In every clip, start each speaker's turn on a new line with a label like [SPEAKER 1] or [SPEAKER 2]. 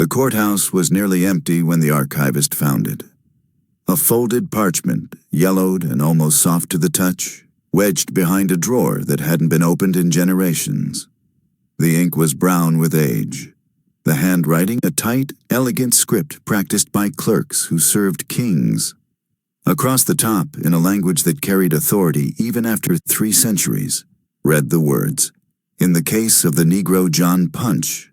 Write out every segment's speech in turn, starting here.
[SPEAKER 1] The courthouse was nearly empty when the archivist found it. A folded parchment, yellowed and almost soft to the touch, wedged behind a drawer that hadn't been opened in generations. The ink was brown with age. The handwriting a tight, elegant script practiced by clerks who served kings. Across the top, in a language that carried authority even after 3 centuries, read the words, "In the case of the Negro John Punch."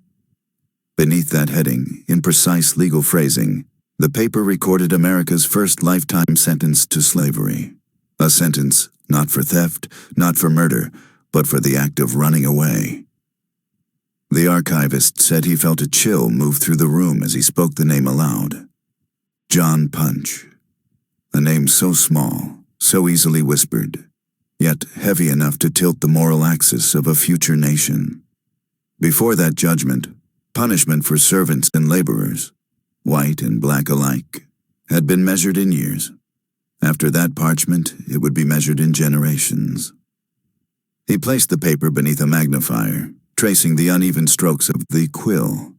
[SPEAKER 1] Beneath that heading, in precise legal phrasing, the paper recorded America's first lifetime sentence to slavery. A sentence not for theft, not for murder, but for the act of running away. The archivist said he felt a chill move through the room as he spoke the name aloud. John Punch. A name so small, so easily whispered, yet heavy enough to tilt the moral axis of a future nation. Before that judgment, punishment for servants and laborers, white and black alike, had been measured in years. After that parchment, it would be measured in generations. He placed the paper beneath a magnifier, tracing the uneven strokes of the quill.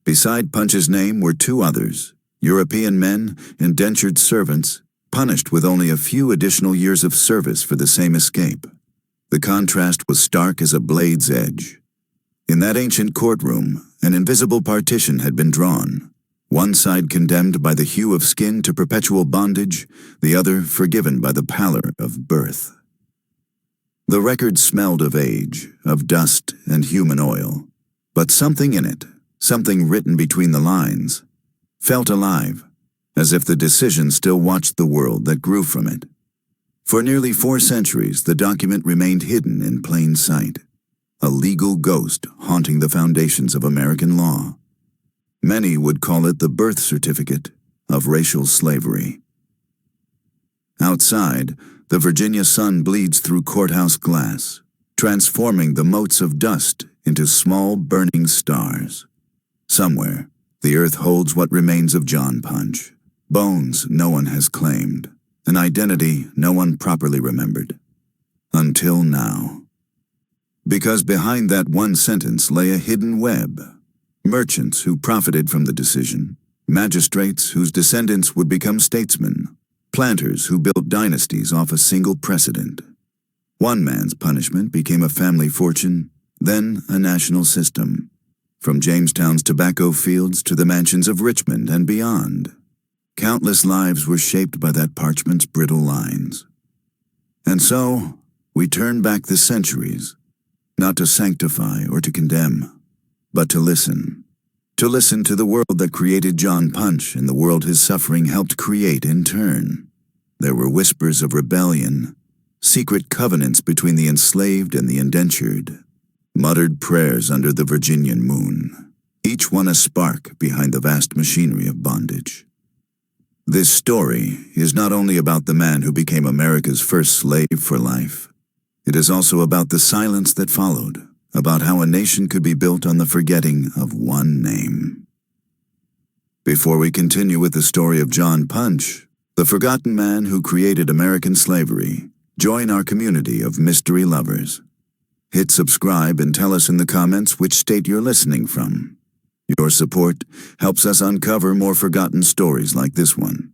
[SPEAKER 1] Beside Punch's name were 2 others, European men, indentured servants, punished with only a few additional years of service for the same escape. The contrast was stark as a blade's edge. In that ancient courtroom, an invisible partition had been drawn. One side condemned by the hue of skin to perpetual bondage, the other forgiven by the pallor of birth. The record smelled of age, of dust and human oil, but something in it, something written between the lines, felt alive, as if the decision still watched the world that grew from it. For nearly 4 centuries, the document remained hidden in plain sight, a legal ghost haunting the foundations of American law. Many would call it the birth certificate of racial slavery. Outside, the Virginia sun bleeds through courthouse glass, transforming the motes of dust into small burning stars. Somewhere, the earth holds what remains of John Punch, bones no one has claimed, an identity no one properly remembered. Until now. Because behind that one sentence lay a hidden web. Merchants who profited from the decision, magistrates whose descendants would become statesmen, planters who built dynasties off a single precedent. One man's punishment became a family fortune, then a national system, from Jamestown's tobacco fields to the mansions of Richmond and beyond. Countless lives were shaped by that parchment's brittle lines. And so, we turn back the centuries, not to sanctify or to condemn, but to listen to the world that created John Punch and the world his suffering helped create in turn. There were whispers of rebellion, secret covenants between the enslaved and the indentured, muttered prayers under the Virginian moon, each one a spark behind the vast machinery of bondage. This story is not only about the man who became America's first slave for life. It is also about the silence that followed, about how a nation could be built on the forgetting of one name. Before we continue with the story of John Punch, the forgotten man who created American slavery, join our community of mystery lovers. Hit subscribe and tell us in the comments which state you're listening from. Your support helps us uncover more forgotten stories like this one.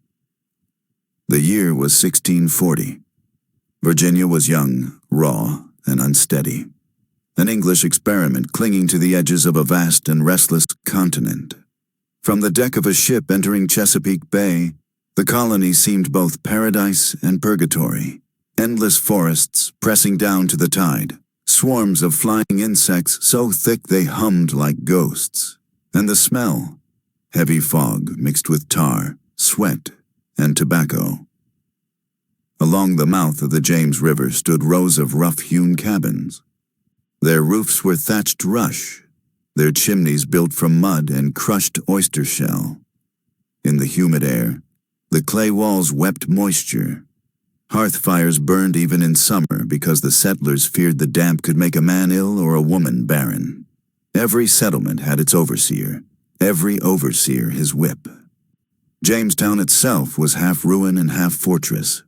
[SPEAKER 1] The year was 1640. Virginia was young, raw, and unsteady. An English experiment clinging to the edges of a vast and restless continent. From the deck of a ship entering Chesapeake Bay, the colony seemed both paradise and purgatory. Endless forests pressing down to the tide, swarms of flying insects so thick they hummed like ghosts, and the smell, heavy fog mixed with tar, sweat, and tobacco. Along the mouth of the James River stood rows of rough-hewn cabins. Their roofs were thatched rush, their chimneys built from mud and crushed oyster shell. In the humid air, the clay walls wept moisture. Hearth fires burned even in summer because the settlers feared the damp could make a man ill or a woman barren. Every settlement had its overseer, every overseer his whip. Jamestown itself was half ruin and half fortress.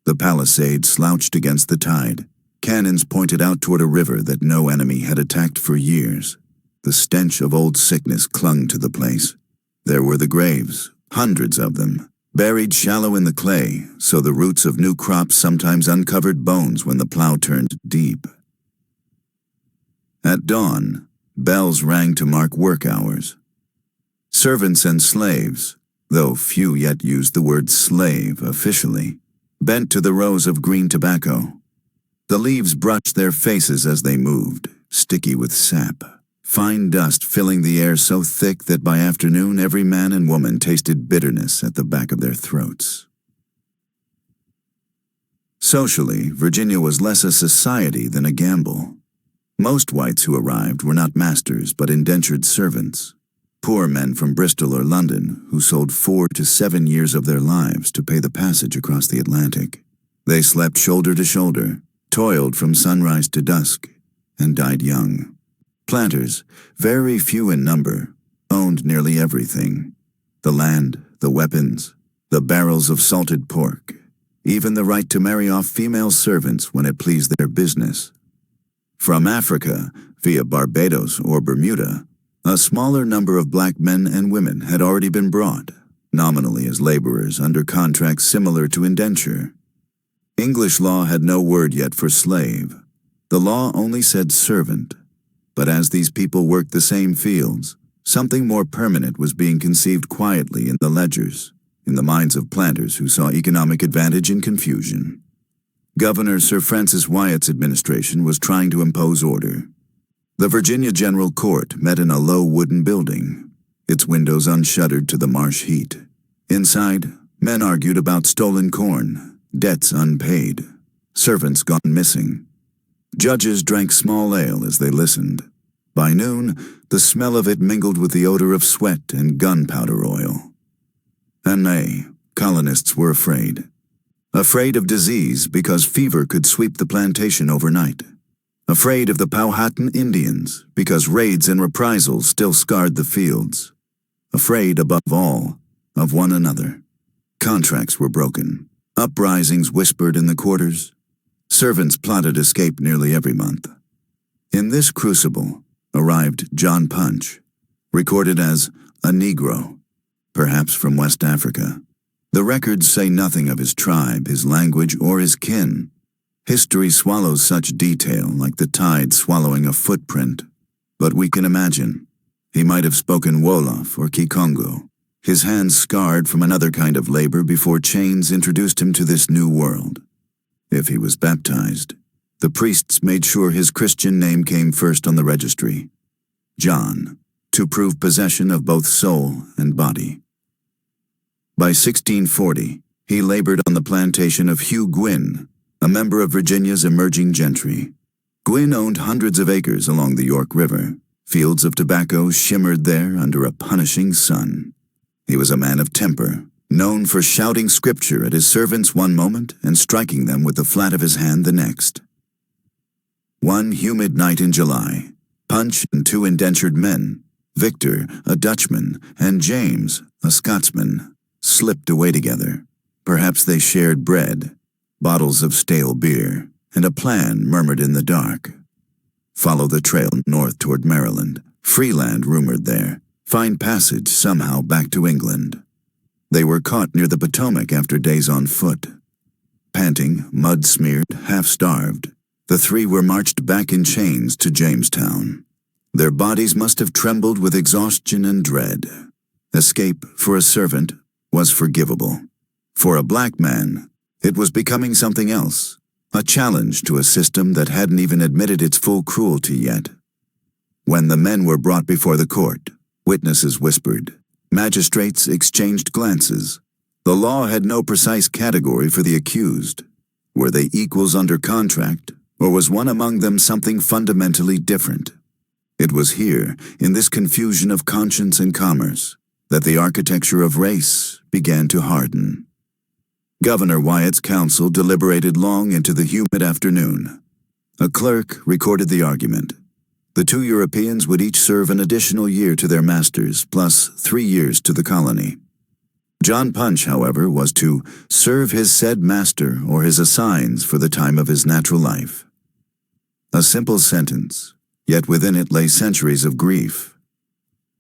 [SPEAKER 1] The palisade slouched against the tide. Cannons pointed out toward a river that no enemy had attacked for years. The stench of old sickness clung to the place. There were the graves, hundreds of them, buried shallow in the clay, so the roots of new crops sometimes uncovered bones when the plow turned deep. At dawn, bells rang to mark work hours. Servants and slaves, though few yet used the word slave officially, bent to the rows of green tobacco. The leaves brushed their faces as they moved, sticky with sap, fine dust filling the air so thick that by afternoon every man and woman tasted bitterness at the back of their throats. Socially, Virginia was less a society than a gamble. Most whites who arrived were not masters but indentured servants, poor men from Bristol or London who sold 4 to 7 years of their lives to pay the passage across the Atlantic. They slept shoulder to shoulder, toiled from sunrise to dusk, and died young. Planters, very few in number, owned nearly everything: the land, the weapons, the barrels of salted pork, even the right to marry off female servants when it pleased their business. From Africa, via Barbados or Bermuda, a smaller number of black men and women had already been brought, nominally as laborers under contracts similar to indenture. English law had no word yet for slave. The law only said servant. But as these people worked the same fields, something more permanent was being conceived quietly in the ledgers, in the minds of planters who saw economic advantage in confusion. Governor Sir Francis Wyatt's administration was trying to impose order. The Virginia General Court met in a low wooden building, its windows unshuttered to the marsh heat. Inside, men argued about stolen corn, debts unpaid, servants gone missing. Judges drank small ale as they listened. By noon, the smell of it mingled with the odor of sweat and gunpowder oil. And they, colonists, were afraid. Afraid of disease because fever could sweep the plantation overnight. Afraid of the Powhatan Indians because raids and reprisals still scarred the fields. Afraid, above all, of one another. Contracts were broken. Uprisings whispered in the quarters. Servants plotted escape nearly every month. In this crucible arrived John Punch, recorded as a Negro, perhaps from West Africa. The records say nothing of his tribe, his language, or his kin. History swallows such detail like the tide swallowing a footprint. But we can imagine. He might have spoken Wolof or Kikongo, his hands scarred from another kind of labor before chains introduced him to this new world. If he was baptized, the priests made sure his Christian name came first on the registry, John, to prove possession of both soul and body. By 1640, he labored on the plantation of Hugh Gwynn, a member of Virginia's emerging gentry. Gwynn owned hundreds of acres along the York River. Fields of tobacco shimmered there under a punishing sun. He was a man of temper, known for shouting scripture at his servants one moment and striking them with the flat of his hand the next. One humid night in July, Punch and 2 indentured men, Victor, a Dutchman, and James, a Scotsman, slipped away together. Perhaps they shared bread, bottles of stale beer, and a plan murmured in the dark. Follow the trail north toward Maryland, free land rumored there, find passage somehow back to England. They were caught near the Potomac after days on foot. Panting, mud-smeared, half-starved, the 3 were marched back in chains to Jamestown. Their bodies must have trembled with exhaustion and dread. Escape, for a servant, was forgivable. For a black man, it was becoming something else, a challenge to a system that hadn't even admitted its full cruelty yet. When the men were brought before the court, witnesses whispered. Magistrates exchanged glances. The law had no precise category for the accused. Were they equals under contract, or was one among them something fundamentally different? It was here, in this confusion of conscience and commerce, that the architecture of race began to harden. Governor Wyatt's council deliberated long into the humid afternoon. A clerk recorded the argument. The 2 Europeans would each serve an additional year to their masters, plus 3 years to the colony. John Punch, however, was to serve his said master or his assigns for the time of his natural life. A simple sentence, yet within it lay centuries of grief.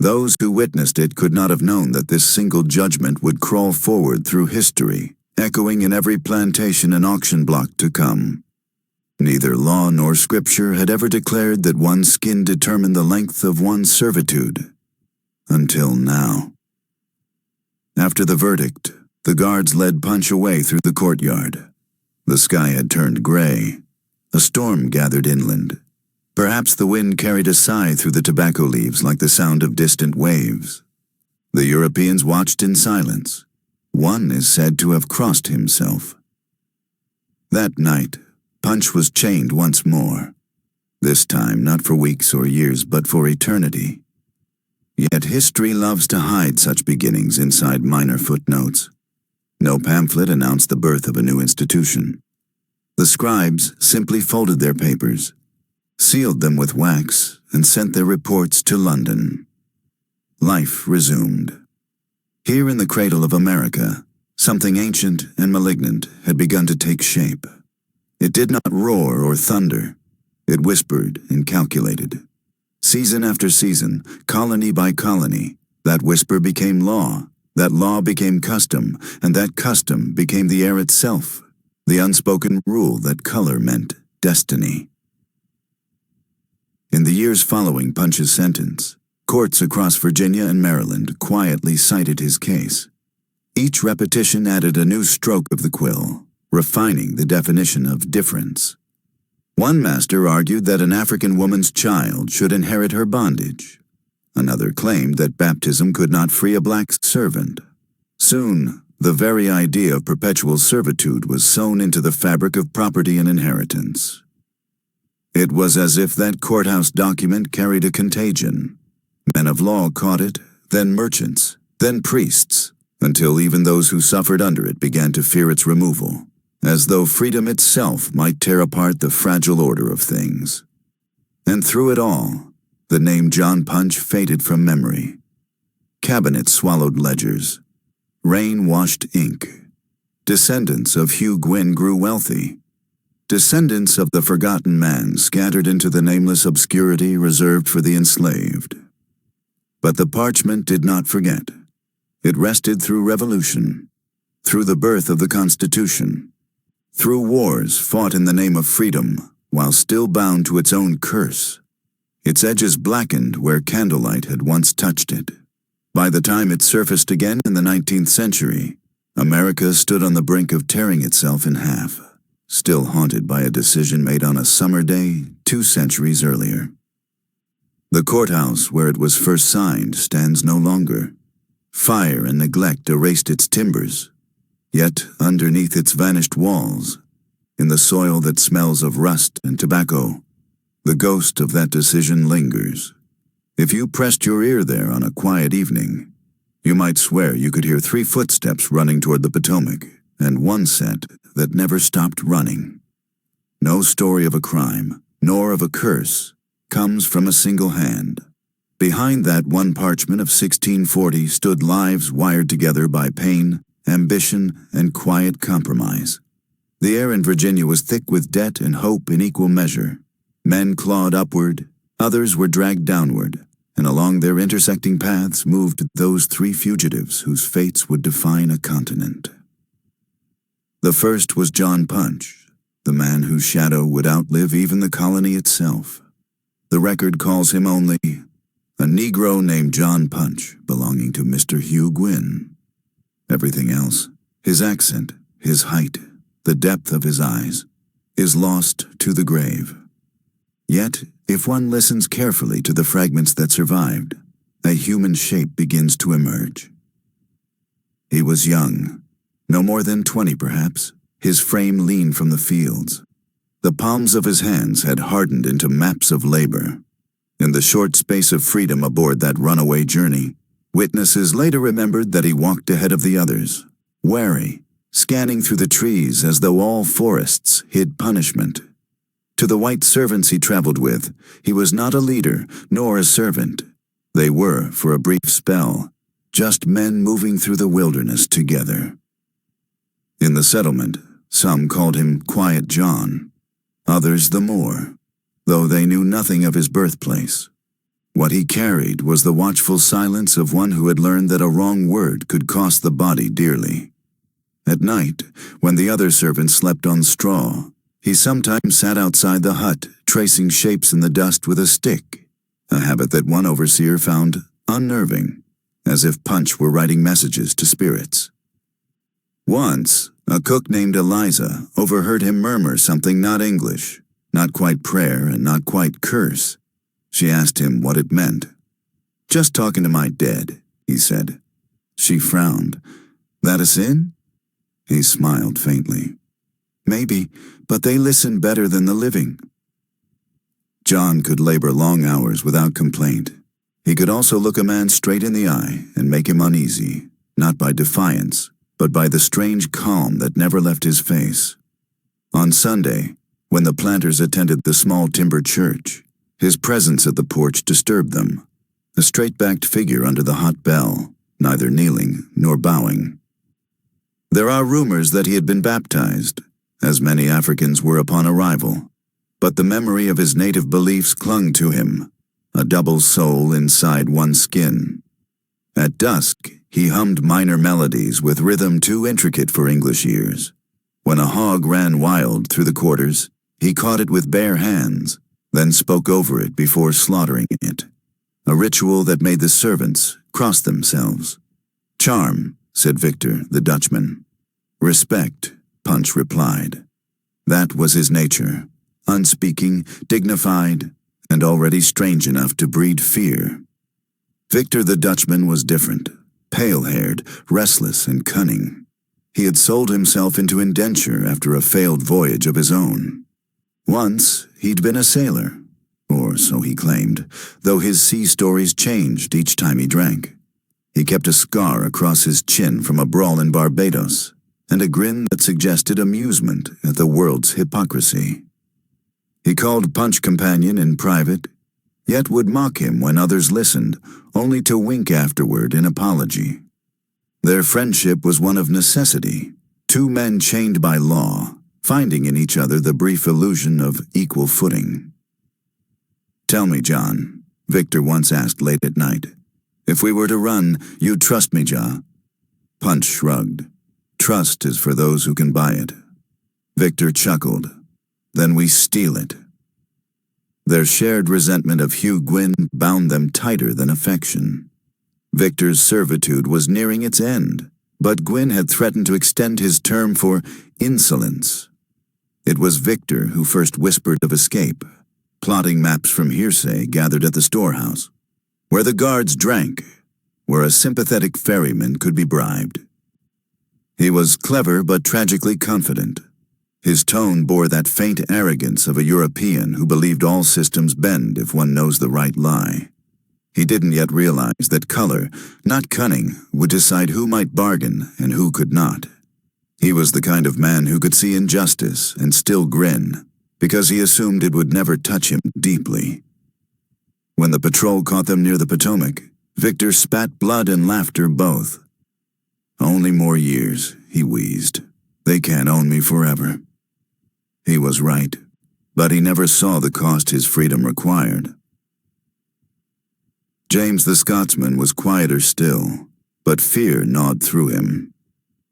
[SPEAKER 1] Those who witnessed it could not have known that this single judgment would crawl forward through history, echoing in every plantation and auction block to come. Neither law nor scripture had ever declared that one's skin determined the length of one's servitude. Until now. After the verdict, the guards led Punch away through the courtyard. The sky had turned gray. A storm gathered inland. Perhaps the wind carried a sigh through the tobacco leaves like the sound of distant waves. The Europeans watched in silence. One is said to have crossed himself. That night, Punch was chained once more. This time not for weeks or years, but for eternity. Yet history loves to hide such beginnings inside minor footnotes. No pamphlet announced the birth of a new institution. The scribes simply folded their papers, sealed them with wax, and sent their reports to London. Life resumed. Here in the cradle of America, something ancient and malignant had begun to take shape. It did not roar or thunder. It whispered and calculated. Season after season, colony by colony, that whisper became law, that law became custom, and that custom became the air itself, the unspoken rule that color meant destiny. In the years following Punch's sentence, courts across Virginia and Maryland quietly cited his case. Each repetition added a new stroke of the quill, refining the definition of difference. One master argued that an African woman's child should inherit her bondage. Another claimed that baptism could not free a black servant. Soon, the very idea of perpetual servitude was sewn into the fabric of property and inheritance. It was as if that courthouse document carried a contagion. Men of law caught it, then merchants, then priests, until even those who suffered under it began to fear its removal, as though freedom itself might tear apart the fragile order of things. And through it all, the name John Punch faded from memory. Cabinets swallowed ledgers. Rain washed ink. Descendants of Hugh Gwynn grew wealthy. Descendants of the forgotten man scattered into the nameless obscurity reserved for the enslaved. But the parchment did not forget. It rested through revolution, through the birth of the Constitution, through wars fought in the name of freedom, while still bound to its own curse. Its edges blackened where candlelight had once touched it. By the time it surfaced again in the 19th century, America stood on the brink of tearing itself in half, still haunted by a decision made on a summer day 2 centuries earlier. The courthouse where it was first signed stands no longer. Fire and neglect erased its timbers. Yet, underneath its vanished walls, in the soil that smells of rust and tobacco, the ghost of that decision lingers. If you pressed your ear there on a quiet evening, you might swear you could hear 3 footsteps running toward the Potomac, and one set that never stopped running. No story of a crime, nor of a curse, comes from a single hand. Behind that one parchment of 1640 stood lives wired together by pain, ambition, and quiet compromise. The air in Virginia was thick with debt and hope in equal measure. Men clawed upward, others were dragged downward, and along their intersecting paths moved those 3 fugitives whose fates would define a continent. The first was John Punch, the man whose shadow would outlive even the colony itself. The record calls him only a Negro named John Punch, belonging to Mr. Hugh Gwynn. Everything else, his accent, his height, the depth of his eyes, is lost to the grave. Yet, if one listens carefully to the fragments that survived, a human shape begins to emerge. He was young, no more than 20 perhaps, his frame lean from the fields. The palms of his hands had hardened into maps of labor. In the short space of freedom aboard that runaway journey, witnesses later remembered that he walked ahead of the others, wary, scanning through the trees as though all forests hid punishment. To the white servants he traveled with, he was not a leader nor a servant. They were, for a brief spell, just men moving through the wilderness together. In the settlement, some called him Quiet John, others the Moor. though they knew nothing of his birthplace. What he carried was the watchful silence of one who had learned that a wrong word could cost the body dearly. At night, when the other servants slept on straw, he sometimes sat outside the hut, tracing shapes in the dust with a stick, a habit that one overseer found unnerving, as if Punch were writing messages to spirits. Once, a cook named Eliza overheard him murmur something not English, not quite prayer and not quite curse. She asked him what it meant. "Just talking to my dead," he said. She frowned. "That a sin?" He smiled faintly. "Maybe, but they listen better than the living." John could labor long hours without complaint. He could also look a man straight in the eye and make him uneasy, not by defiance, but by the strange calm that never left his face. On Sunday, when the planters attended the small timber church, his presence at the porch disturbed them, a straight-backed figure under the hot bell, neither kneeling nor bowing. There are rumors that he had been baptized, as many Africans were upon arrival, but the memory of his native beliefs clung to him, a double soul inside one skin. At dusk, he hummed minor melodies with rhythm too intricate for English ears. When a hog ran wild through the quarters, he caught it with bare hands, then spoke over it before slaughtering it, a ritual that made the servants cross themselves. "Charm," said Victor, the Dutchman. "Respect," Punch replied. That was his nature, unspeaking, dignified, and already strange enough to breed fear. Victor the Dutchman was different, pale-haired, restless, and cunning. He had sold himself into indenture after a failed voyage of his own. Once, he'd been a sailor, or so he claimed, though his sea stories changed each time he drank. He kept a scar across his chin from a brawl in Barbados, and a grin that suggested amusement at the world's hypocrisy. He called Punch companion in private, yet would mock him when others listened, only to wink afterward in apology. Their friendship was one of necessity, two men chained by law, finding in each other the brief illusion of equal footing. "Tell me, John," Victor once asked late at night, "if we were to run, you'd trust me, Ja?" Punch shrugged. "Trust is for those who can buy it." Victor chuckled. "Then we steal it." Their shared resentment of Hugh Gwyn bound them tighter than affection. Victor's servitude was nearing its end, but Gwyn had threatened to extend his term for insolence. It was Victor who first whispered of escape, plotting maps from hearsay gathered at the storehouse, where the guards drank, where a sympathetic ferryman could be bribed. He was clever but tragically confident. His tone bore that faint arrogance of a European who believed all systems bend if one knows the right lie. He didn't yet realize that color, not cunning, would decide who might bargain and who could not. He was the kind of man who could see injustice and still grin, because he assumed it would never touch him deeply. When the patrol caught them near the Potomac, Victor spat blood and laughter both. "Only more years," he wheezed. "They can't own me forever." He was right, but he never saw the cost his freedom required. James the Scotsman was quieter still, but fear gnawed through him.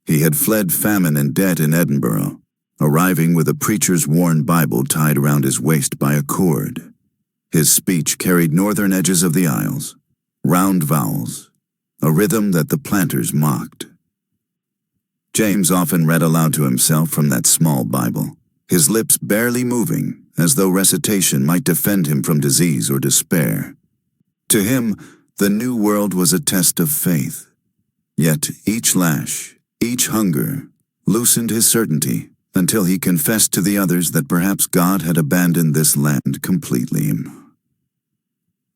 [SPEAKER 1] He had fled famine and debt in Edinburgh, arriving with a preacher's worn Bible tied around his waist by a cord. His speech carried northern edges of the Isles, round vowels, a rhythm that the planters mocked. James often read aloud to himself from that small Bible, his lips barely moving, as though recitation might defend him from disease or despair. To him, the new world was a test of faith. Yet each lash, each hunger, loosened his certainty until he confessed to the others that perhaps God had abandoned this land completely.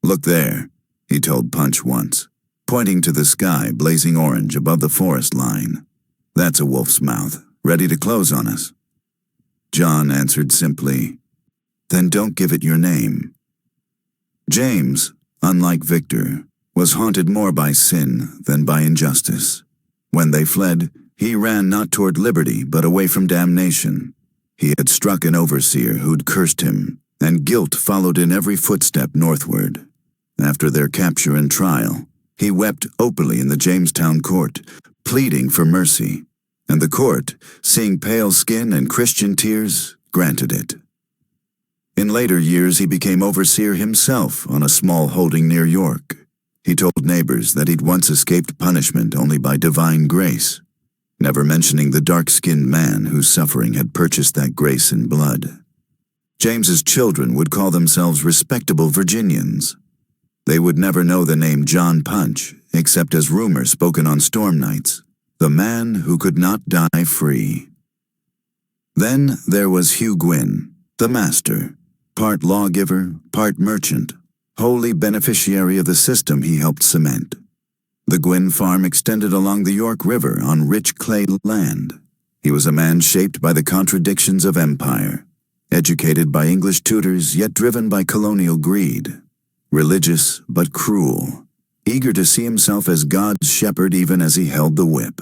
[SPEAKER 1] "Look there," he told Punch once, pointing to the sky blazing orange above the forest line. "That's a wolf's mouth, ready to close on us." John answered simply, "Then don't give it your name." James, unlike Victor, was haunted more by sin than by injustice. When they fled, he ran not toward liberty but away from damnation. He had struck an overseer who'd cursed him, and guilt followed in every footstep northward. After their capture and trial, he wept openly in the Jamestown court, pleading for mercy, and the court, seeing pale skin and Christian tears, granted it. In later years, he became overseer himself on a small holding near York. He told neighbors that he'd once escaped punishment only by divine grace, never mentioning the dark-skinned man whose suffering had purchased that grace in blood. James's children would call themselves respectable Virginians. They would never know the name John Punch, except as rumor spoken on storm nights, the man who could not die free. Then there was Hugh Gwynn, the master, part lawgiver, part merchant, wholly beneficiary of the system he helped cement. The Gwynn farm extended along the York River on rich clay land. He was a man shaped by the contradictions of empire, educated by English tutors yet driven by colonial greed, religious but cruel, eager to see himself as God's shepherd even as he held the whip.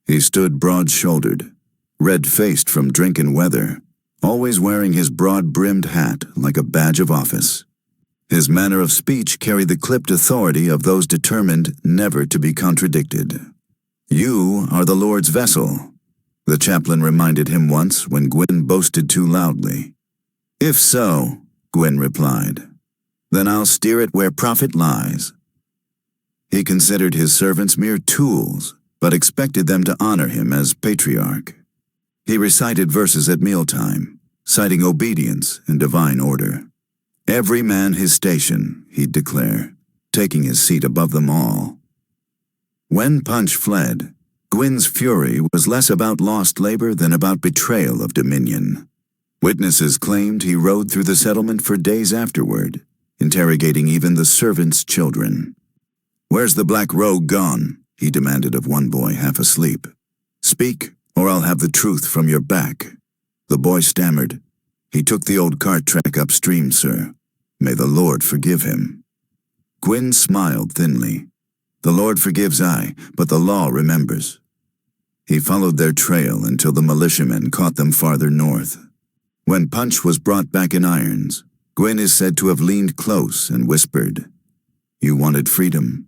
[SPEAKER 1] He stood broad-shouldered, red-faced from drink and weather, always wearing his broad-brimmed hat like a badge of office. His manner of speech carried the clipped authority of those determined never to be contradicted. "You are the Lord's vessel," the chaplain reminded him once when Gwynn boasted too loudly. "If so," Gwynn replied, "then I'll steer it where profit lies." He considered his servants mere tools, but expected them to honor him as patriarch. He recited verses at mealtime, citing obedience and divine order. "Every man his station," he'd declare, taking his seat above them all. When Punch fled, Gwynn's fury was less about lost labor than about betrayal of dominion. Witnesses claimed he rode through the settlement for days afterward, interrogating even the servants' children. "Where's the black rogue gone?" he demanded of one boy half asleep. "Speak, or I'll have the truth from your back." The boy stammered, "He took the old cart track upstream, sir. May the Lord forgive him." Gwynn smiled thinly. "The Lord forgives I, but the law remembers." He followed their trail until the militiamen caught them farther north. When Punch was brought back in irons, Gwynn is said to have leaned close and whispered, "You wanted freedom?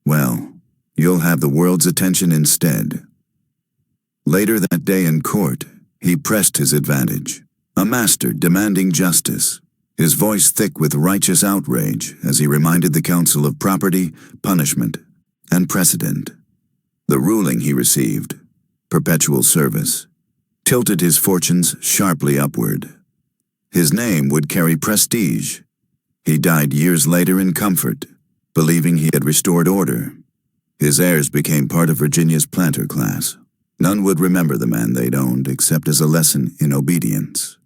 [SPEAKER 1] Well, you'll have the world's attention instead." Later that day in court, he pressed his advantage, a master demanding justice, his voice thick with righteous outrage as he reminded the council of property, punishment, and precedent. The ruling he received, perpetual service, tilted his fortunes sharply upward. His name would carry prestige. He died years later in comfort, believing he had restored order. His heirs became part of Virginia's planter class. None would remember the man they'd owned except as a lesson in obedience.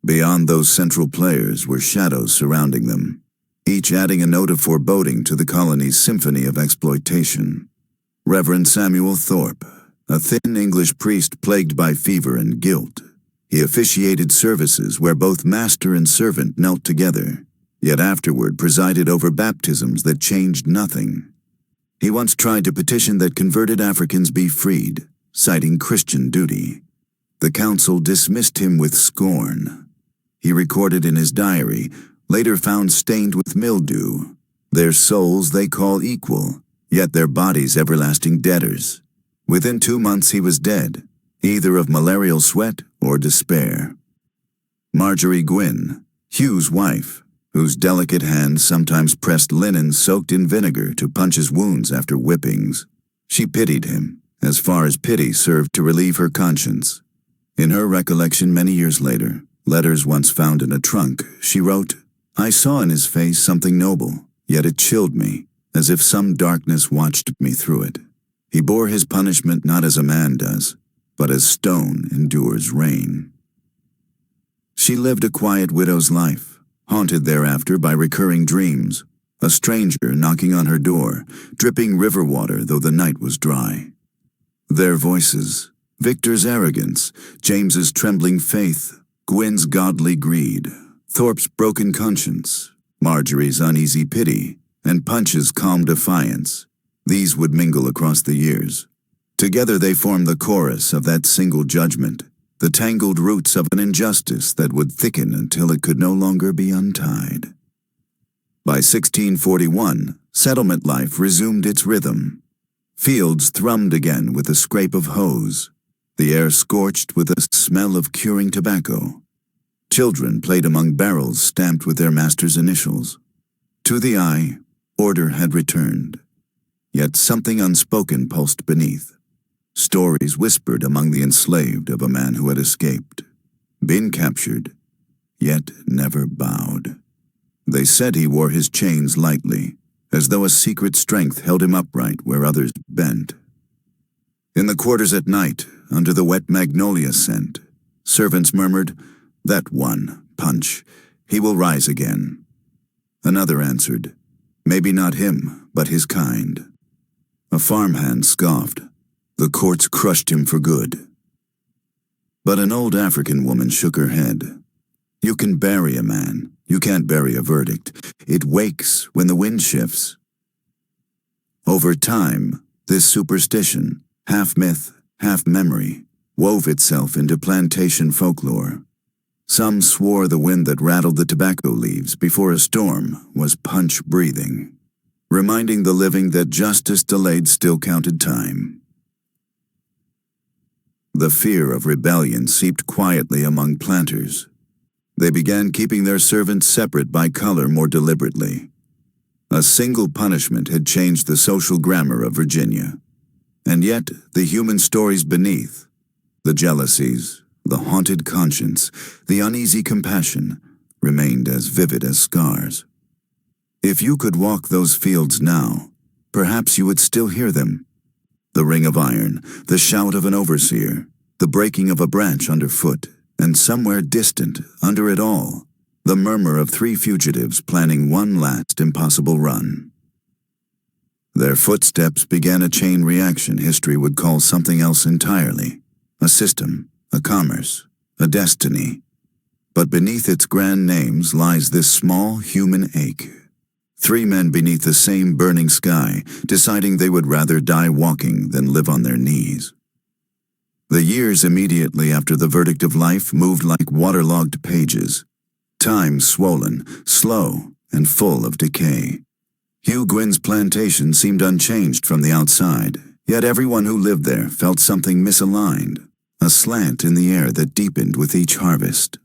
[SPEAKER 1] Beyond those central players were shadows surrounding them, each adding a note of foreboding to the colony's symphony of exploitation. Reverend Samuel Thorpe, a thin English priest plagued by fever and guilt. He officiated services where both master and servant knelt together, yet afterward presided over baptisms that changed nothing. He once tried to petition that converted Africans be freed, citing Christian duty. The council dismissed him with scorn. He recorded in his diary, later found stained with mildew, "Their souls they call equal, yet their bodies everlasting debtors." Within 2 months he was dead, either of malarial sweat or despair. Marjorie Gwynn, Hugh's wife, whose delicate hands sometimes pressed linen soaked in vinegar to Punch's wounds after whippings. She pitied him, as far as pity served to relieve her conscience. In her recollection many years later, letters once found in a trunk, she wrote, "I saw in his face something noble, yet it chilled me, as if some darkness watched me through it. He bore his punishment not as a man does, but as stone endures rain." She lived a quiet widow's life, haunted thereafter by recurring dreams, a stranger knocking on her door, dripping river water though the night was dry. Their voices, Victor's arrogance, James's trembling faith, Gwynn's godly greed, Thorpe's broken conscience, Marjorie's uneasy pity, and Punch's calm defiance, these would mingle across the years. Together they formed the chorus of that single judgment, the tangled roots of an injustice that would thicken until it could no longer be untied. By 1641, settlement life resumed its rhythm. Fields thrummed again with the scrape of hoes, the air scorched with the smell of curing tobacco. Children played among barrels stamped with their master's initials. To the eye, order had returned. Yet something unspoken pulsed beneath. Stories whispered among the enslaved of a man who had escaped, been captured, yet never bowed. They said he wore his chains lightly, as though a secret strength held him upright where others bent. In the quarters at night, under the wet magnolia scent, servants murmured, "That one, Punch, he will rise again." Another answered, "Maybe not him, but his kind." A farmhand scoffed, "The courts crushed him for good." But an old African woman shook her head. "You can bury a man, you can't bury a verdict. It wakes when the wind shifts." Over time, this superstition, half myth, half memory, wove itself into plantation folklore. Some swore the wind that rattled the tobacco leaves before a storm was Punch breathing, reminding the living that justice delayed still counted time. The fear of rebellion seeped quietly among planters. They began keeping their servants separate by color more deliberately. A single punishment had changed the social grammar of Virginia. And yet, the human stories beneath, the jealousies, the haunted conscience, the uneasy compassion, remained as vivid as scars. If you could walk those fields now, perhaps you would still hear them. The ring of iron, the shout of an overseer, the breaking of a branch underfoot, and somewhere distant, under it all, the murmur of three fugitives planning one last impossible run. Their footsteps began a chain reaction history would call something else entirely, a system, a commerce, a destiny. But beneath its grand names lies this small human ache. Three men beneath the same burning sky, deciding they would rather die walking than live on their knees. The years immediately after the verdict of life moved like waterlogged pages, time swollen, slow, and full of decay. Hugh Gwyn's plantation seemed unchanged from the outside, yet everyone who lived there felt something misaligned, a slant in the air that deepened with each harvest.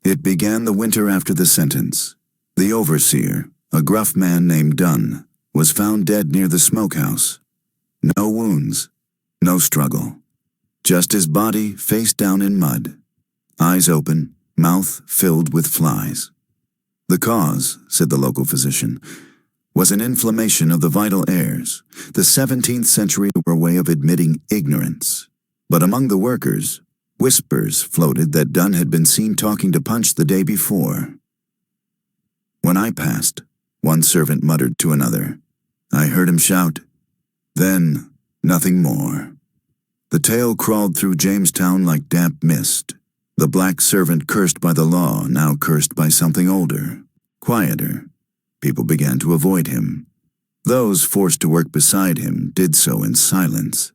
[SPEAKER 1] It began the winter after the sentence. The overseer, a gruff man named Dunn, was found dead near the smokehouse. No wounds, no struggle. Just his body face down in mud, eyes open, mouth filled with flies. The cause, said the local physician, was an inflammation of the vital airs. The 17th century were a way of admitting ignorance. But among the workers, whispers floated that Dunn had been seen talking to Punch the day before. When I passed, one servant muttered to another. I heard him shout, then nothing more. The tale crawled through Jamestown like damp mist. The black servant cursed by the law, now cursed by something older, quieter. People began to avoid him. Those forced to work beside him did so in silence.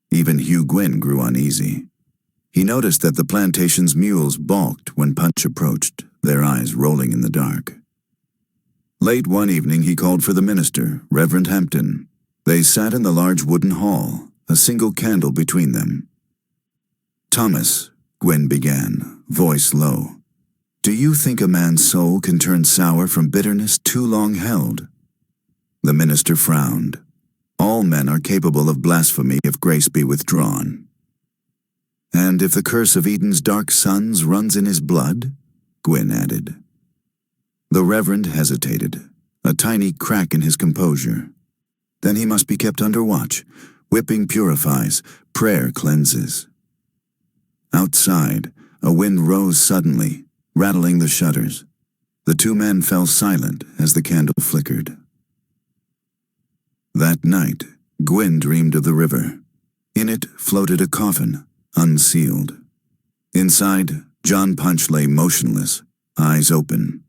[SPEAKER 1] Even Hugh Gwyn grew uneasy. He noticed that the plantation's mules balked when Punch approached, their eyes rolling in the dark. Late one evening he called for the minister, Reverend Hampton. They sat in the large wooden hall, a single candle between them. Thomas, Gwyn began, voice low. Do you think a man's soul can turn sour from bitterness too long held? The minister frowned. All men are capable of blasphemy if grace be withdrawn. And if the curse of Eden's dark sons runs in his blood? Gwyn added. The Reverend hesitated, a tiny crack in his composure. Then he must be kept under watch. Whipping purifies, prayer cleanses. Outside, a wind rose suddenly, rattling the shutters. The two men fell silent as the candle flickered. That night, Gwyn dreamed of the river. In it floated a coffin, unsealed. Inside, John Punch lay motionless, eyes open.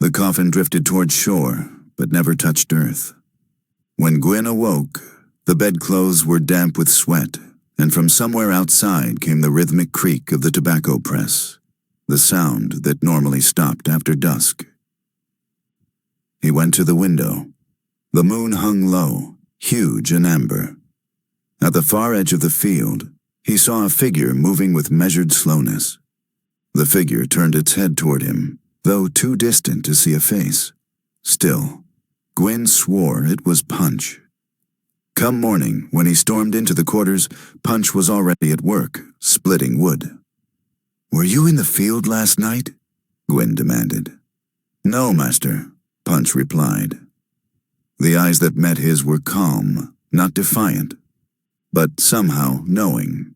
[SPEAKER 1] The coffin drifted toward shore, but never touched earth. When Gwyn awoke, the bedclothes were damp with sweat, and from somewhere outside came the rhythmic creak of the tobacco press, the sound that normally stopped after dusk. He went to the window. The moon hung low, huge and amber. At the far edge of the field, he saw a figure moving with measured slowness. The figure turned its head toward him, though too distant to see a face. Still, Gwyn swore it was Punch. Come morning, when he stormed into the quarters, Punch was already at work, splitting wood. "Were you in the field last night?" Gwyn demanded. "No, master," Punch replied. The eyes that met his were calm, not defiant, but somehow knowing.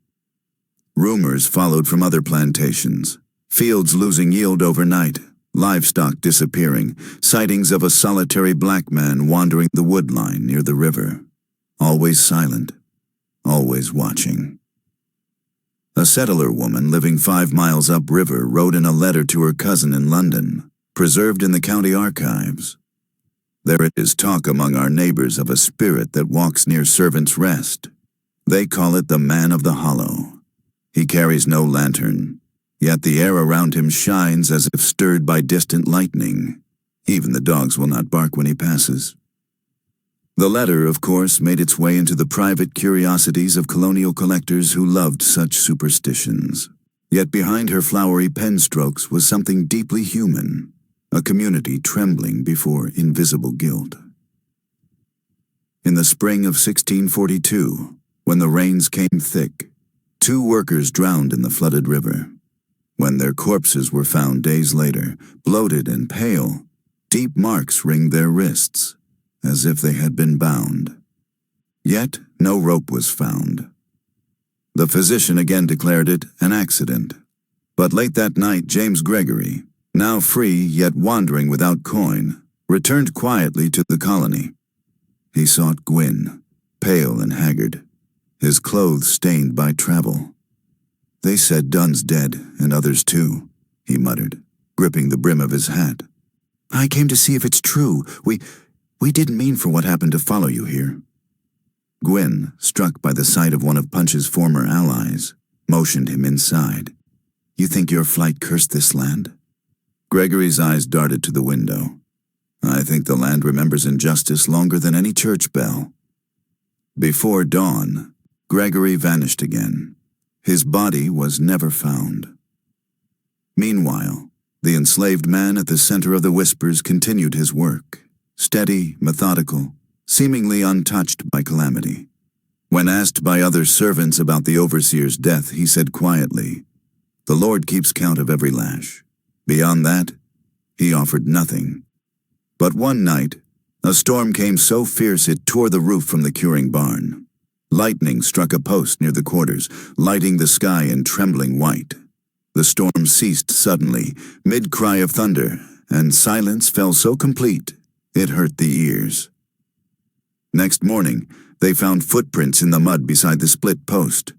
[SPEAKER 1] Rumors followed from other plantations, fields losing yield overnight, livestock disappearing, sightings of a solitary black man wandering the woodline near the river. Always silent, always watching. A settler woman living 5 miles upriver wrote in a letter to her cousin in London, preserved in the county archives. "There is talk among our neighbors of a spirit that walks near Servants' Rest. They call it the Man of the Hollow. He carries no lantern, yet the air around him shines as if stirred by distant lightning. Even the dogs will not bark when he passes." The letter, of course, made its way into the private curiosities of colonial collectors who loved such superstitions. Yet behind her flowery pen strokes was something deeply human, a community trembling before invisible guilt. In the spring of 1642, when the rains came thick, 2 workers drowned in the flooded river. When their corpses were found days later, bloated and pale, deep marks ringed their wrists, as if they had been bound. Yet no rope was found. The physician again declared it an accident. But late that night, James Gregory, now free yet wandering without coin, returned quietly to the colony. He sought Gwyn, pale and haggard, his clothes stained by travel. "They said Dunn's dead, and others too," he muttered, gripping the brim of his hat. "I came to see if it's true. We didn't mean for what happened to follow you here." Gwyn, struck by the sight of one of Punch's former allies, motioned him inside. "You think your flight cursed this land?" Gregory's eyes darted to the window. "I think the land remembers injustice longer than any church bell." Before dawn, Gregory vanished again. His body was never found. Meanwhile, the enslaved man at the center of the whispers continued his work, steady, methodical, seemingly untouched by calamity. When asked by other servants about the overseer's death, he said quietly, "The Lord keeps count of every lash." Beyond that, he offered nothing. But one night, a storm came so fierce it tore the roof from the curing barn. Lightning struck a post near the quarters, lighting the sky in trembling white. The storm ceased suddenly, mid-cry of thunder, and silence fell so complete it hurt the ears. Next morning, they found footprints in the mud beside the split post.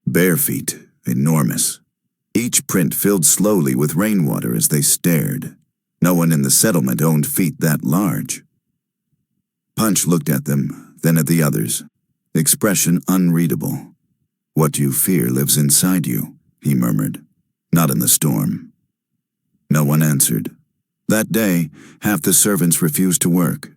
[SPEAKER 1] Bare feet, enormous. Each print filled slowly with rainwater as they stared. No one in the settlement owned feet that large. Punch looked at them, then at the others, expression unreadable. "What you fear lives inside you," he murmured, "not in the storm." No one answered. That day, half the servants refused to work.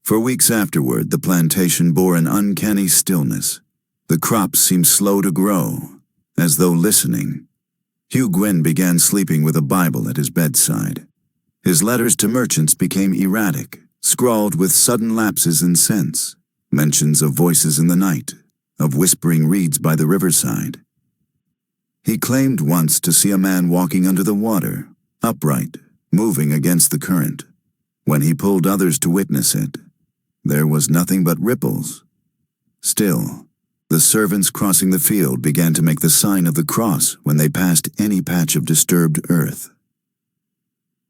[SPEAKER 1] For weeks afterward, the plantation bore an uncanny stillness. The crops seemed slow to grow, as though listening. Hugh Gwyn began sleeping with a Bible at his bedside. His letters to merchants became erratic, scrawled with sudden lapses in sense, mentions of voices in the night, of whispering reeds by the riverside. He claimed once to see a man walking under the water, upright, moving against the current. When he pulled others to witness it, there was nothing but ripples. Still, the servants crossing the field began to make the sign of the cross when they passed any patch of disturbed earth.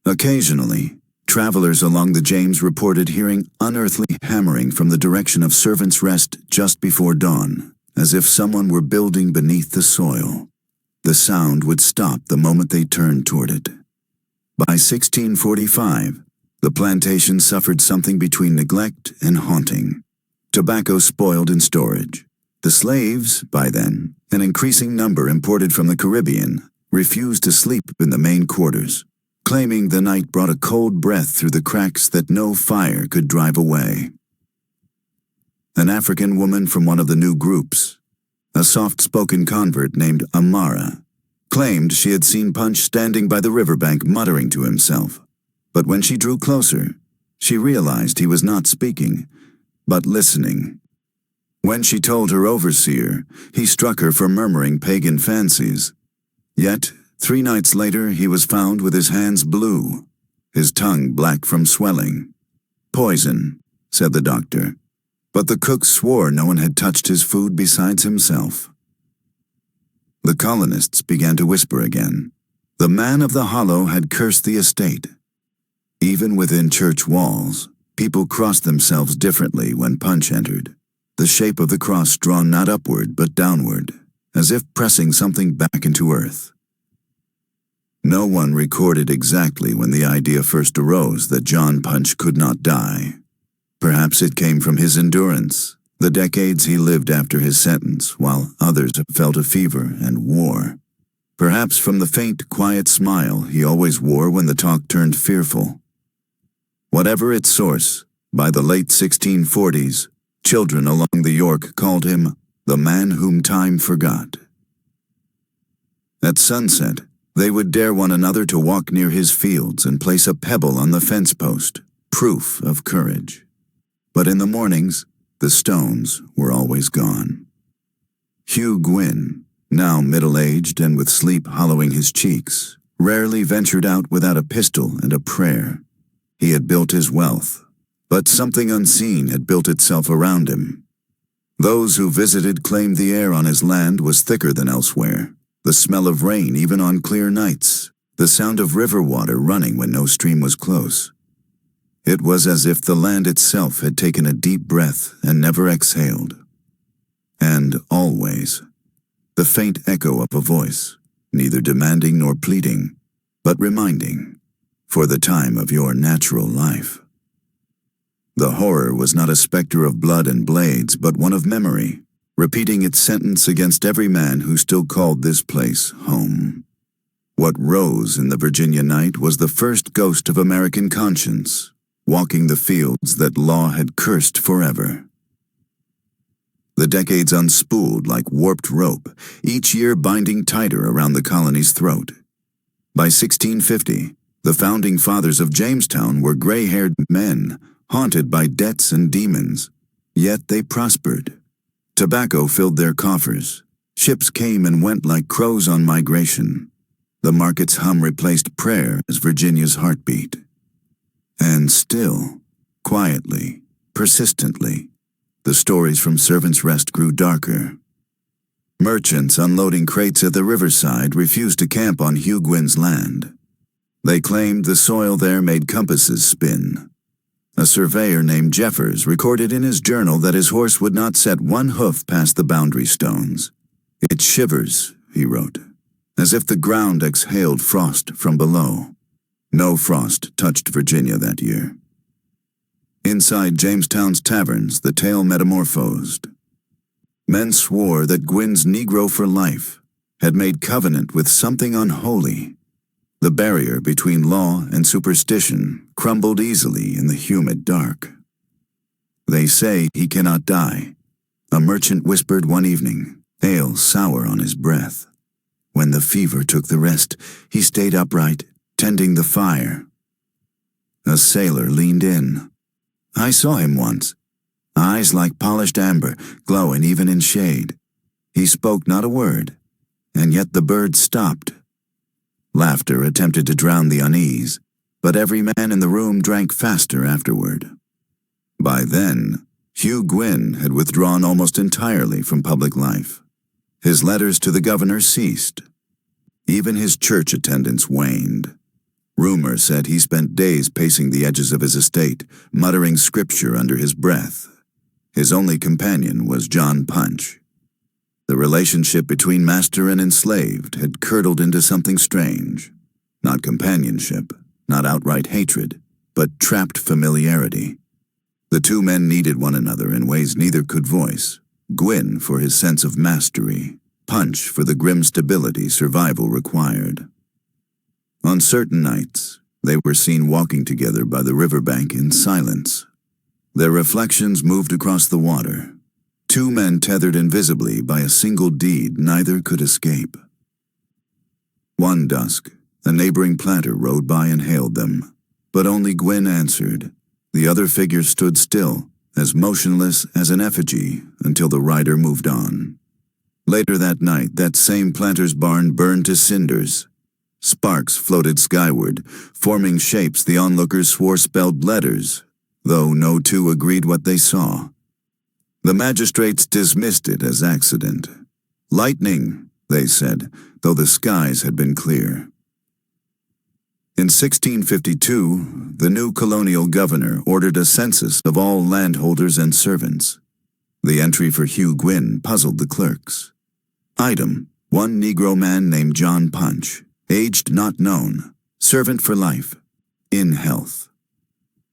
[SPEAKER 1] Occasionally, travelers along the James reported hearing unearthly hammering from the direction of Servants' Rest just before dawn, as if someone were building beneath the soil. The sound would stop the moment they turned toward it. By 1645, the plantation suffered something between neglect and haunting. Tobacco spoiled in storage. The slaves, by then, an increasing number imported from the Caribbean, refused to sleep in the main quarters, claiming the night brought a cold breath through the cracks that no fire could drive away. An African woman from one of the new groups, a soft-spoken convert named Amara, claimed she had seen Punch standing by the riverbank muttering to himself, but when she drew closer, she realized he was not speaking, but listening. When she told her overseer, he struck her for murmuring pagan fancies. Yet, 3 nights later, he was found with his hands blue, his tongue black from swelling. Poison, said the doctor, but the cook swore no one had touched his food besides himself. The colonists began to whisper again. The man of the hollow had cursed the estate. Even within church walls, people crossed themselves differently when Punch entered, the shape of the cross drawn not upward but downward, as if pressing something back into earth. No one recorded exactly when the idea first arose that John Punch could not die. Perhaps it came from his endurance, the decades he lived after his sentence, while others felt a fever and war. Perhaps from the faint, quiet smile he always wore when the talk turned fearful. Whatever its source, by the late 1640s, children along the York called him the man whom time forgot. At sunset, they would dare one another to walk near his fields and place a pebble on the fence post, proof of courage. But in the mornings, the stones were always gone. Hugh Gwynn, now middle-aged and with sleep hollowing his cheeks, rarely ventured out without a pistol and a prayer. He had built his wealth, but something unseen had built itself around him. Those who visited claimed the air on his land was thicker than elsewhere, the smell of rain even on clear nights, the sound of river water running when no stream was close. It was as if the land itself had taken a deep breath and never exhaled. And always, the faint echo of a voice, neither demanding nor pleading, but reminding, for the time of your natural life. The horror was not a specter of blood and blades, but one of memory, repeating its sentence against every man who still called this place home. What rose in the Virginia night was the first ghost of American conscience, walking the fields that law had cursed forever. The decades unspooled like warped rope, each year binding tighter around the colony's throat. By 1650, the founding fathers of Jamestown were gray-haired men, haunted by debts and demons, yet they prospered. Tobacco filled their coffers. Ships came and went like crows on migration. The market's hum replaced prayer as Virginia's heartbeat. And still, quietly, persistently, the stories from Servants' Rest grew darker. Merchants unloading crates at the riverside refused to camp on Hugh Gwynn's land. They claimed the soil there made compasses spin. A surveyor named Jeffers recorded in his journal that his horse would not set one hoof past the boundary stones. It shivers, he wrote, as if the ground exhaled frost from below. No frost touched Virginia that year. Inside Jamestown's taverns, the tale metamorphosed. Men swore that Gwynn's Negro for life had made covenant with something unholy. The barrier between law and superstition crumbled easily in the humid dark. They say he cannot die, a merchant whispered one evening, ale sour on his breath. When the fever took the rest, he stayed upright, tending the fire. A sailor leaned in. I saw him once, eyes like polished amber, glowing even in shade. He spoke not a word, and yet the birds stopped. Laughter attempted to drown the unease, but every man in the room drank faster afterward. By then, Hugh Gwynn had withdrawn almost entirely from public life. His letters to the governor ceased. Even his church attendance waned. Rumor said he spent days pacing the edges of his estate, muttering scripture under his breath. His only companion was John Punch. The relationship between master and enslaved had curdled into something strange. Not companionship, not outright hatred, but trapped familiarity. The two men needed one another in ways neither could voice, Gwyn for his sense of mastery, Punch for the grim stability survival required. On certain nights, they were seen walking together by the riverbank in silence. Their reflections moved across the water. Two men tethered invisibly by a single deed neither could escape. One dusk, a neighboring planter rode by and hailed them, but only Gwyn answered. The other figure stood still, as motionless as an effigy, until the rider moved on. Later that night, that same planter's barn burned to cinders. Sparks floated skyward, forming shapes the onlookers swore spelled letters, though no two agreed what they saw. The magistrates dismissed it as accident. Lightning, they said, though the skies had been clear. In 1652, the new colonial governor ordered a census of all landholders and servants. The entry for Hugh Gwyn puzzled the clerks. Item: one Negro man named John Punch, aged not known, servant for life, in health.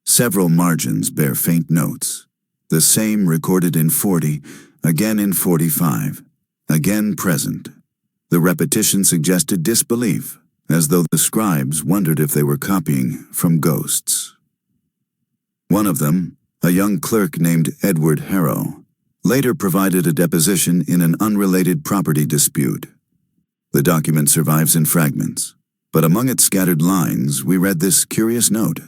[SPEAKER 1] Several margins bear faint notes. The same recorded in 40, again in 45, again present. The repetition suggested disbelief, as though the scribes wondered if they were copying from ghosts. One of them, a young clerk named Edward Harrow, later provided a deposition in an unrelated property dispute. The document survives in fragments, but among its scattered lines we read this curious note.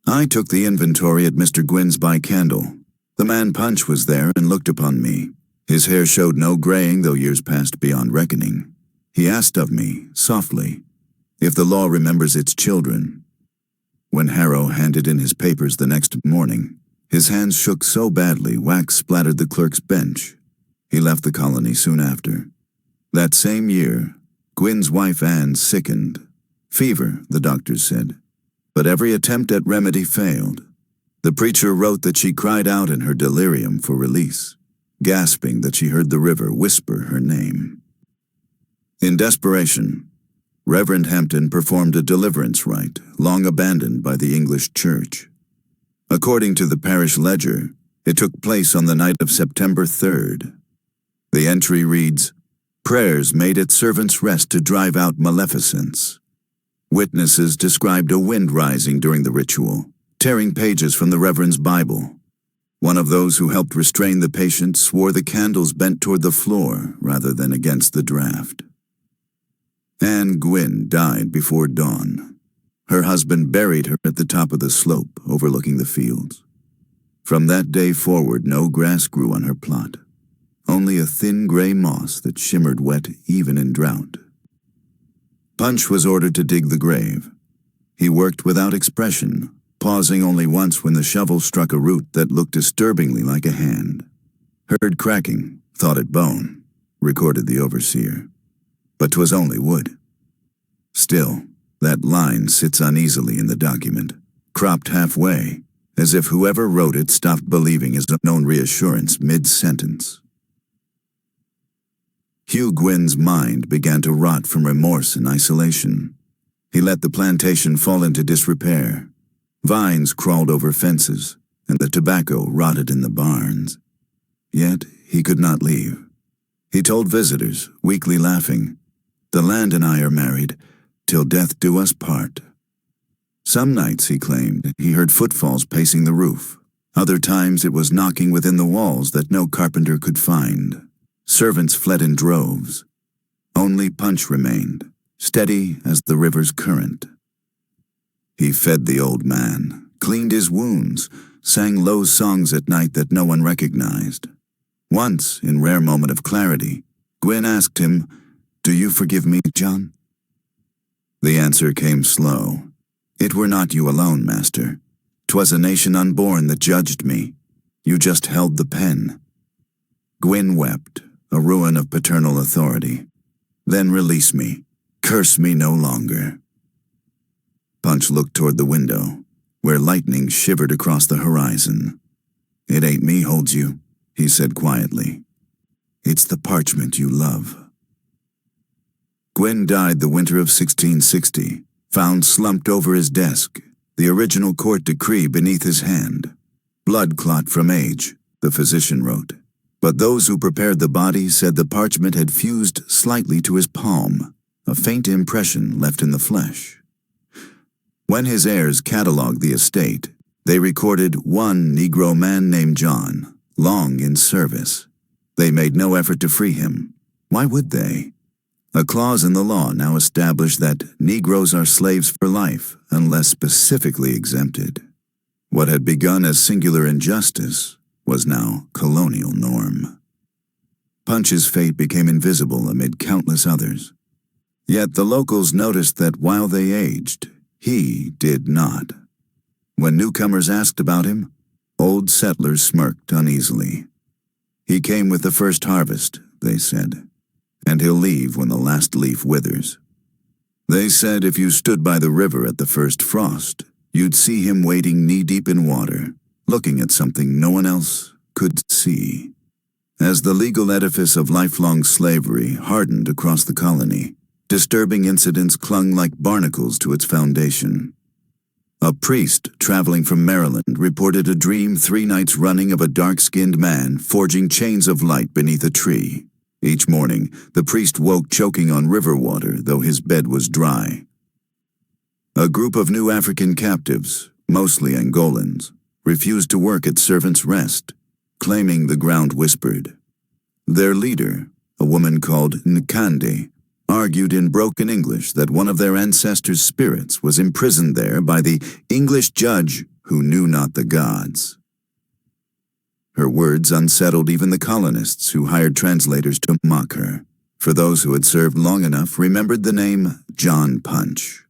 [SPEAKER 1] I took the inventory at Mr. Gwyn's by candle. The man Punch was there and looked upon me. His hair showed no graying, though years passed beyond reckoning. He asked of me, softly, if the law remembers its children. When Harrow handed in his papers the next morning, his hands shook so badly wax splattered the clerk's bench. He left the colony soon after. That same year, Gwyn's wife Anne sickened. Fever, the doctors said. But every attempt at remedy failed. The preacher wrote that she cried out in her delirium for release, gasping that she heard the river whisper her name. In desperation, Reverend Hampton performed a deliverance rite long abandoned by the English Church. According to the parish ledger, it took place on the night of September 3rd. The entry reads, "Prayers made at servants' rest to drive out maleficence." Witnesses described a wind rising during the ritual, tearing pages from the Reverend's Bible. One of those who helped restrain the patient swore the candles bent toward the floor rather than against the draft. Anne Gwyn died before dawn. Her husband buried her at the top of the slope overlooking the fields. From that day forward, no grass grew on her plot, only a thin gray moss that shimmered wet even in drought. Punch was ordered to dig the grave. He worked without expression, pausing only once when the shovel struck a root that looked disturbingly like a hand. Heard cracking, thought it bone, recorded the overseer. But 'twas only wood. Still, that line sits uneasily in the document, cropped halfway, as if whoever wrote it stopped believing his own reassurance mid-sentence. Hugh Gwyn's mind began to rot from remorse and isolation. He let the plantation fall into disrepair. Vines crawled over fences, and the tobacco rotted in the barns. Yet he could not leave. He told visitors, weakly laughing, "The land and I are married, till death do us part." Some nights, he claimed, he heard footfalls pacing the roof. Other times it was knocking within the walls that no carpenter could find. Servants fled in droves. Only Punch remained, steady as the river's current. He fed the old man, cleaned his wounds, sang low songs at night that no one recognized. Once, in rare moment of clarity, Gwyn asked him, "Do you forgive me, John?" The answer came slow. "It were not you alone, master. 'Twas a nation unborn that judged me. You just held the pen." Gwyn wept, a ruin of paternal authority. "Then release me. Curse me no longer." Punch looked toward the window, where lightning shivered across the horizon. "It ain't me holds you," he said quietly. "It's the parchment you love." Gwyn died the winter of 1660, found slumped over his desk, the original court decree beneath his hand. "Blood clot from age," the physician wrote. But those who prepared the body said the parchment had fused slightly to his palm, a faint impression left in the flesh. When his heirs catalogued the estate, they recorded one Negro man named John, long in service. They made no effort to free him. Why would they? A clause in the law now established that Negroes are slaves for life unless specifically exempted. What had begun as singular injustice was now colonial norm. Punch's fate became invisible amid countless others. Yet the locals noticed that while they aged, he did not. When newcomers asked about him, old settlers smirked uneasily. He came with the first harvest, they said, and he'll leave when the last leaf withers. They said if you stood by the river at the first frost, you'd see him wading knee-deep in water, looking at something no one else could see. As the legal edifice of lifelong slavery hardened across the colony, disturbing incidents clung like barnacles to its foundation. A priest traveling from Maryland reported a dream 3 nights running of a dark-skinned man forging chains of light beneath a tree. Each morning, the priest woke choking on river water, though his bed was dry. A group of new African captives, mostly Angolans, refused to work at Servants' Rest, claiming the ground whispered. Their leader, a woman called Nkande, argued in broken English that one of their ancestors' spirits was imprisoned there by the English judge who knew not the gods. Her words unsettled even the colonists who hired translators to mock her, for those who had served long enough remembered the name John Punch.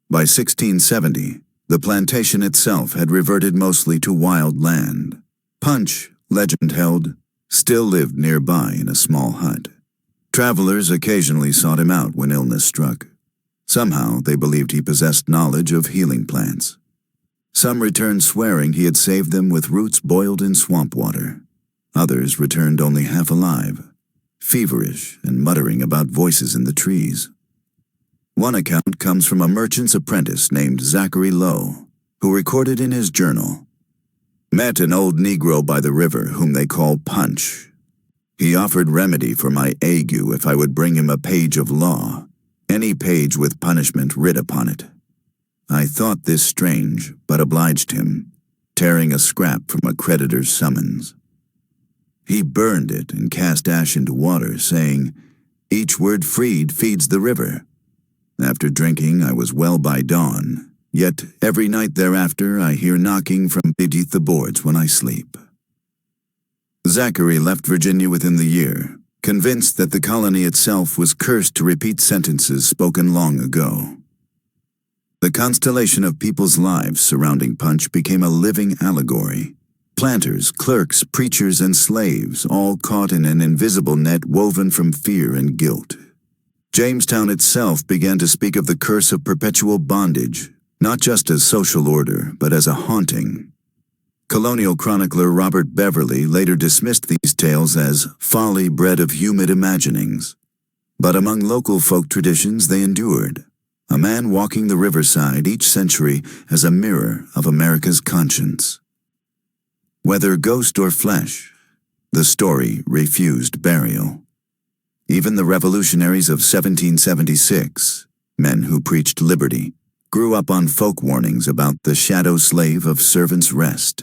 [SPEAKER 1] By 1670, the plantation itself had reverted mostly to wild land. Punch, legend held, still lived nearby in a small hut. Travelers occasionally sought him out when illness struck. Somehow they believed he possessed knowledge of healing plants. Some returned swearing he had saved them with roots boiled in swamp water. Others returned only half alive, feverish and muttering about voices in the trees. One account comes from a merchant's apprentice named Zachary Lowe, who recorded in his journal, "Met an old Negro by the river whom they call Punch. He offered remedy for my ague if I would bring him a page of law, any page with punishment writ upon it. I thought this strange, but obliged him, tearing a scrap from a creditor's summons. He burned it and cast ash into water, saying, 'Each word freed feeds the river.' After drinking, I was well by dawn, yet every night thereafter I hear knocking from beneath the boards when I sleep." Zachary left Virginia within the year, convinced that the colony itself was cursed to repeat sentences spoken long ago. The constellation of people's lives surrounding Punch became a living allegory. Planters, clerks, preachers, and slaves, all caught in an invisible net woven from fear and guilt. Jamestown itself began to speak of the curse of perpetual bondage, not just as social order, but as a haunting. Colonial chronicler Robert Beverly later dismissed these tales as folly bred of humid imaginings. But among local folk traditions they endured. A man walking the riverside each century as a mirror of America's conscience. Whether ghost or flesh, the story refused burial. Even the revolutionaries of 1776, men who preached liberty, grew up on folk warnings about the shadow slave of Servants' Rest.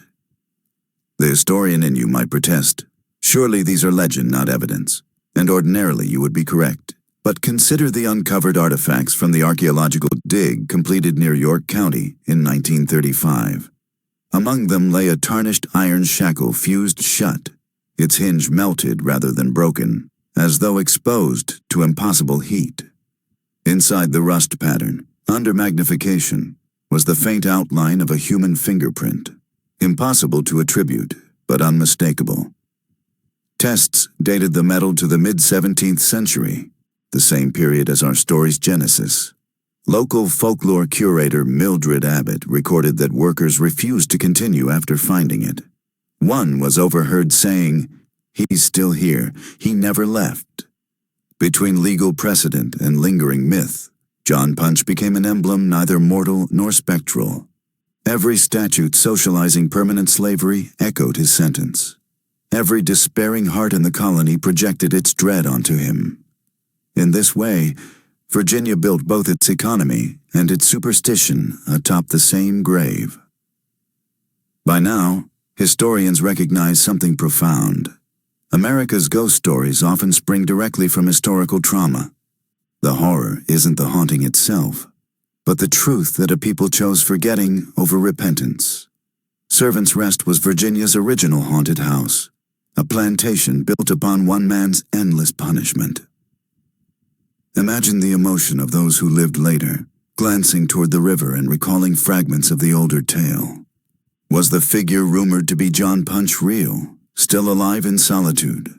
[SPEAKER 1] The historian in you might protest, surely these are legend, not evidence, and ordinarily you would be correct. But consider the uncovered artifacts from the archaeological dig completed near York County in 1935. Among them lay a tarnished iron shackle fused shut, its hinge melted rather than broken, as though exposed to impossible heat. Inside the rust pattern, under magnification, was the faint outline of a human fingerprint, impossible to attribute, but unmistakable. Tests dated the metal to the mid-17th century, the same period as our story's genesis. Local folklore curator Mildred Abbott recorded that workers refused to continue after finding it. One was overheard saying, "He's still here, he never left." Between legal precedent and lingering myth, John Punch became an emblem neither mortal nor spectral. Every statute socializing permanent slavery echoed his sentence. Every despairing heart in the colony projected its dread onto him. In this way, Virginia built both its economy and its superstition atop the same grave. By now, historians recognize something profound. America's ghost stories often spring directly from historical trauma. The horror isn't the haunting itself, but the truth that a people chose forgetting over repentance. Servants' Rest was Virginia's original haunted house, a plantation built upon one man's endless punishment. Imagine the emotion of those who lived later, glancing toward the river and recalling fragments of the older tale. Was the figure rumored to be John Punch real, still alive in solitude?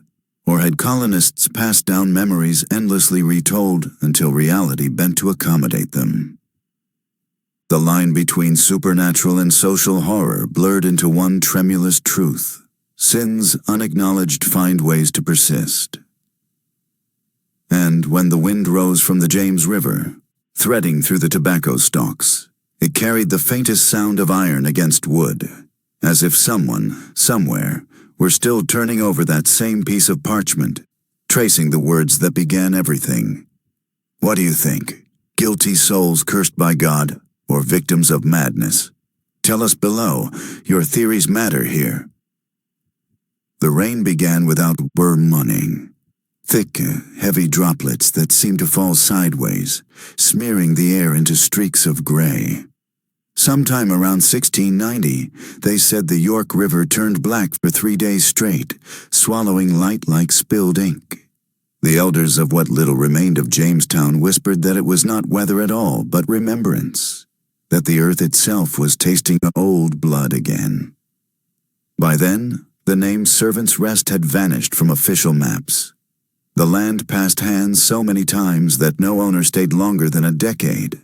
[SPEAKER 1] Or had colonists passed down memories endlessly retold until reality bent to accommodate them? The line between supernatural and social horror blurred into one tremulous truth. Sins unacknowledged find ways to persist. And when the wind rose from the James River, threading through the tobacco stalks, it carried the faintest sound of iron against wood, as if someone, somewhere, were still turning over that same piece of parchment, tracing the words that began everything. What do you think? Guilty souls cursed by God, or victims of madness? Tell us below. Your theories matter here. The rain began without warning. Thick, heavy droplets that seemed to fall sideways, smearing the air into streaks of gray. Sometime around 1690, they said the York River turned black for 3 days straight, swallowing light like spilled ink. The elders of what little remained of Jamestown whispered that it was not weather at all, but remembrance, that the earth itself was tasting old blood again. By then, the name Servants' Rest had vanished from official maps. The land passed hands so many times that no owner stayed longer than a decade.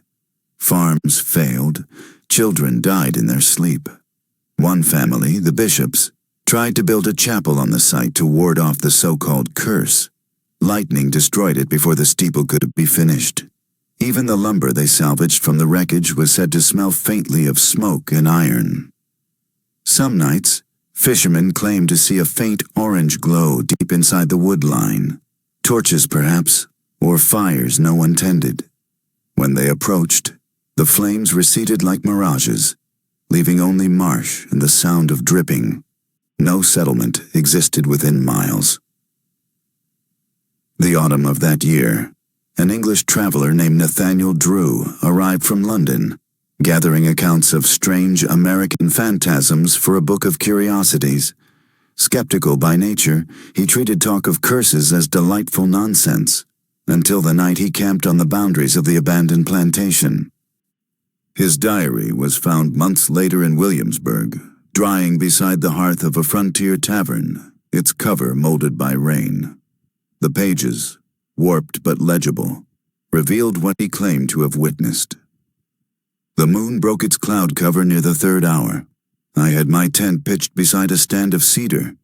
[SPEAKER 1] Farms failed. Children died in their sleep. One family, the Bishops, tried to build a chapel on the site to ward off the so-called curse. Lightning destroyed it before the steeple could be finished. Even the lumber they salvaged from the wreckage was said to smell faintly of smoke and iron. Some nights, fishermen claimed to see a faint orange glow deep inside the wood line. Torches, perhaps, or fires no one tended. When they approached, the flames receded like mirages, leaving only marsh and the sound of dripping. No settlement existed within miles. The autumn of that year, an English traveler named Nathaniel Drew arrived from London, gathering accounts of strange American phantasms for a book of curiosities. Skeptical by nature, he treated talk of curses as delightful nonsense, until the night he camped on the boundaries of the abandoned plantation. His diary was found months later in Williamsburg, drying beside the hearth of a frontier tavern, its cover molded by rain. The pages, warped but legible, revealed what he claimed to have witnessed. The moon broke its cloud cover near the 3rd hour. I had my tent pitched beside a stand of cedar.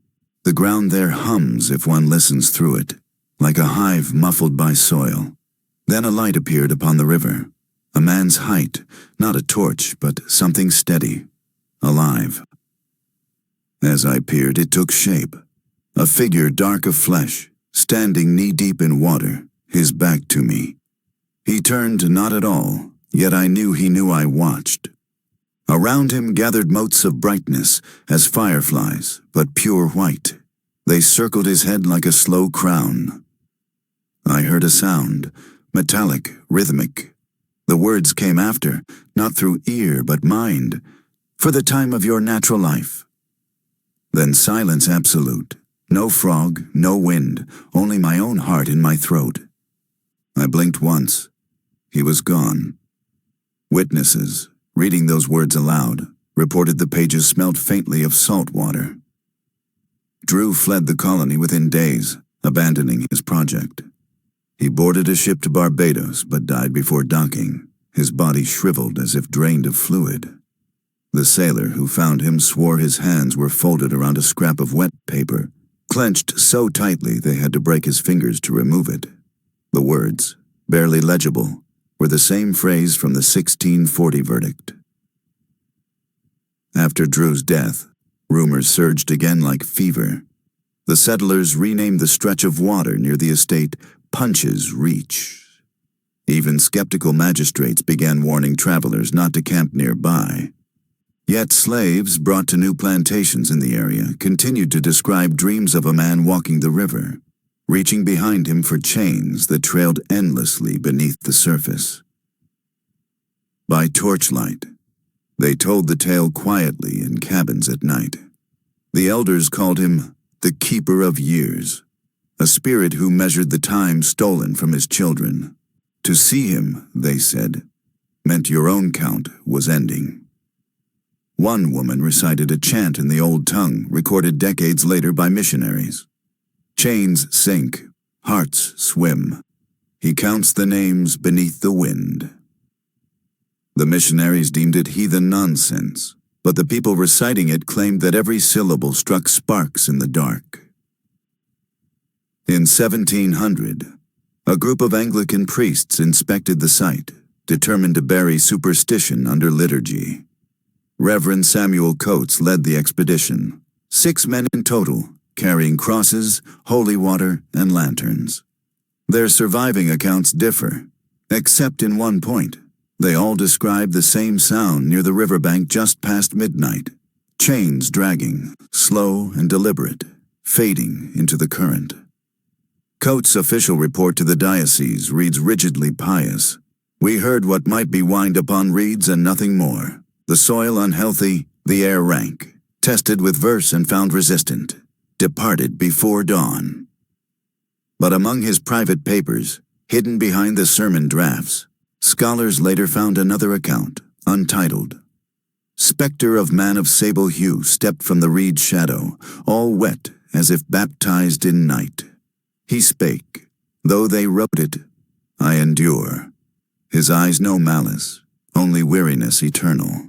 [SPEAKER 1] The ground there hums if one listens through it, like a hive muffled by soil. Then a light appeared upon the river. A man's height, not a torch, but something steady, alive. As I peered, it took shape. A figure dark of flesh, standing knee-deep in water, his back to me. He turned not at all, yet I knew he knew I watched. Around him gathered motes of brightness, as fireflies, but pure white. They circled his head like a slow crown. I heard a sound, metallic, rhythmic. The words came after, not through ear but mind, "For the time of your natural life." Then silence absolute. No frog, no wind, only my own heart in my throat. I blinked once. He was gone. Witnesses, reading those words aloud, reported the pages smelled faintly of salt water. Drew fled the colony within days, abandoning his project. He boarded a ship to Barbados, but died before docking, his body shriveled as if drained of fluid. The sailor who found him swore his hands were folded around a scrap of wet paper, clenched so tightly they had to break his fingers to remove it. The words, barely legible, were the same phrase from the 1640 verdict. After Drew's death, rumors surged again like fever. The settlers renamed the stretch of water near the estate Punch's Reach. Even skeptical magistrates began warning travelers not to camp nearby. Yet slaves brought to new plantations in the area continued to describe dreams of a man walking the river, reaching behind him for chains that trailed endlessly beneath the surface. By torchlight, they told the tale quietly in cabins at night. The elders called him the Keeper of Years, a spirit who measured the time stolen from his children. To see him, they said, meant your own count was ending. One woman recited a chant in the old tongue recorded decades later by missionaries. Chains sink, hearts swim. He counts the names beneath the wind. The missionaries deemed it heathen nonsense, but the people reciting it claimed that every syllable struck sparks in the dark. In 1700, a group of Anglican priests inspected the site, determined to bury superstition under liturgy. Reverend Samuel Coates led the expedition, 6 men in total, carrying crosses, holy water, and lanterns. Their surviving accounts differ, except in one point. They all describe the same sound near the riverbank just past midnight, chains dragging, slow and deliberate, fading into the current. Coates' official report to the diocese reads rigidly pious. We heard what might be wind upon reeds and nothing more. The soil unhealthy, the air rank. Tested with verse and found resistant. Departed before dawn. But among his private papers, hidden behind the sermon drafts, scholars later found another account, untitled. Spectre of man of sable hue stepped from the reed shadow, all wet as if baptized in night. He spake, though they wrote it, I endure. His eyes no malice, only weariness eternal.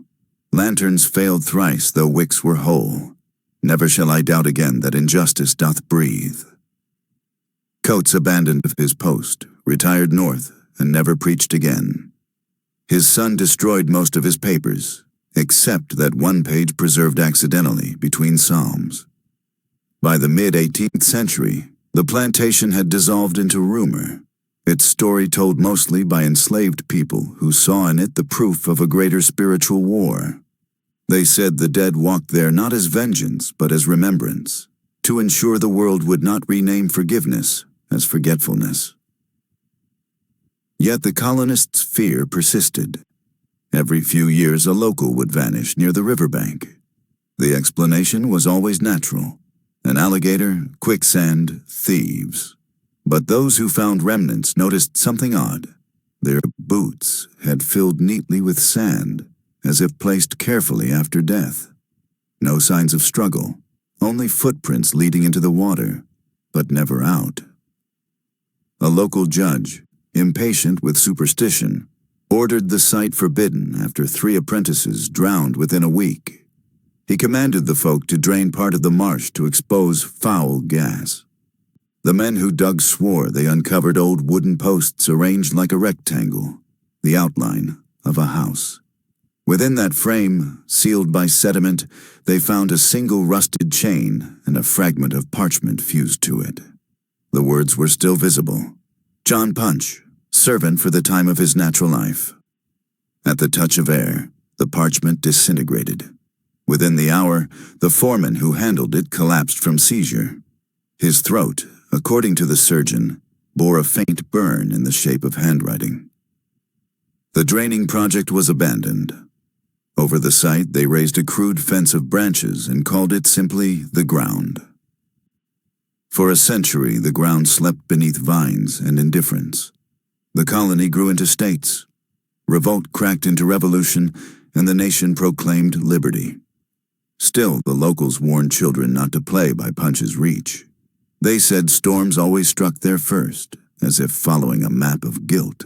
[SPEAKER 1] Lanterns failed thrice, though wicks were whole. Never shall I doubt again that injustice doth breathe. Coates abandoned his post, retired north, and never preached again. His son destroyed most of his papers, except that one page preserved accidentally between psalms. By the mid-18th century, the plantation had dissolved into rumor, its story told mostly by enslaved people who saw in it the proof of a greater spiritual war. They said the dead walked there not as vengeance but as remembrance, to ensure the world would not rename forgiveness as forgetfulness. Yet the colonists' fear persisted. Every few years a local would vanish near the riverbank. The explanation was always natural. An alligator, quicksand, thieves. But those who found remnants noticed something odd. Their boots had filled neatly with sand, as if placed carefully after death. No signs of struggle, only footprints leading into the water, but never out. A local judge, impatient with superstition, ordered the site forbidden after 3 apprentices drowned within a week. He commanded the folk to drain part of the marsh to expose foul gas. The men who dug swore they uncovered old wooden posts arranged like a rectangle, the outline of a house. Within that frame, sealed by sediment, they found a single rusted chain and a fragment of parchment fused to it. The words were still visible. John Punch, servant for the time of his natural life. At the touch of air, the parchment disintegrated. Within the hour, the foreman who handled it collapsed from seizure. His throat, according to the surgeon, bore a faint burn in the shape of handwriting. The draining project was abandoned. Over the site, they raised a crude fence of branches and called it simply the ground. For a century, the ground slept beneath vines and indifference. The colony grew into states. Revolt cracked into revolution, and the nation proclaimed liberty. Still, the locals warned children not to play by Punch's Reach. They said storms always struck there first, as if following a map of guilt.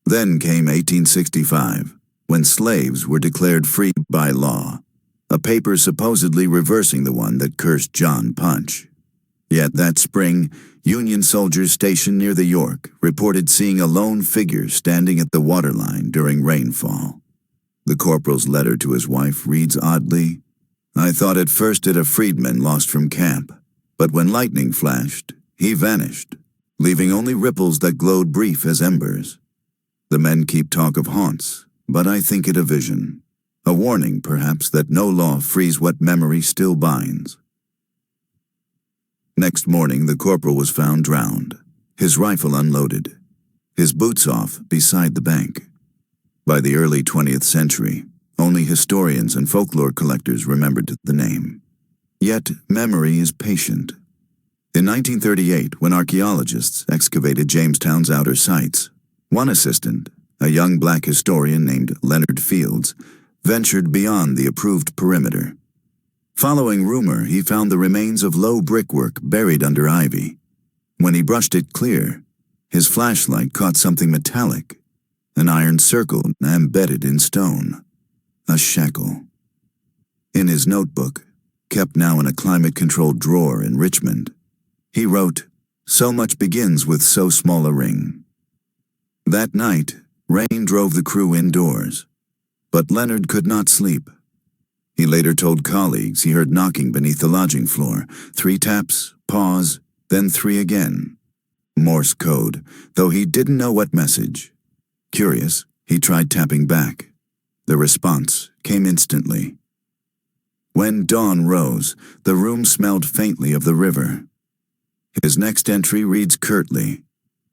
[SPEAKER 1] Then came 1865, when slaves were declared free by law, a paper supposedly reversing the one that cursed John Punch. Yet that spring, Union soldiers stationed near the York reported seeing a lone figure standing at the waterline during rainfall. The corporal's letter to his wife reads oddly, I thought at first it a freedman lost from camp, but when lightning flashed, he vanished, leaving only ripples that glowed brief as embers. The men keep talk of haunts, but I think it a vision. A warning, perhaps, that no law frees what memory still binds. Next morning, the corporal was found drowned, his rifle unloaded, his boots off beside the bank. By the early 20th century, only historians and folklore collectors remembered the name. Yet, memory is patient. In 1938, when archaeologists excavated Jamestown's outer sites, one assistant, a young black historian named Leonard Fields, ventured beyond the approved perimeter. Following rumor, he found the remains of low brickwork buried under ivy. When he brushed it clear, his flashlight caught something metallic, an iron circle embedded in stone, a shackle. In his notebook, kept now in a climate-controlled drawer in Richmond, he wrote, "So much begins with so small a ring." That night, rain drove the crew indoors, but Leonard could not sleep. He later told colleagues he heard knocking beneath the lodging floor, 3 taps, pause, then 3 again. Morse code, though he didn't know what message. Curious, he tried tapping back. The response came instantly. When dawn rose, the room smelled faintly of the river. His next entry reads curtly,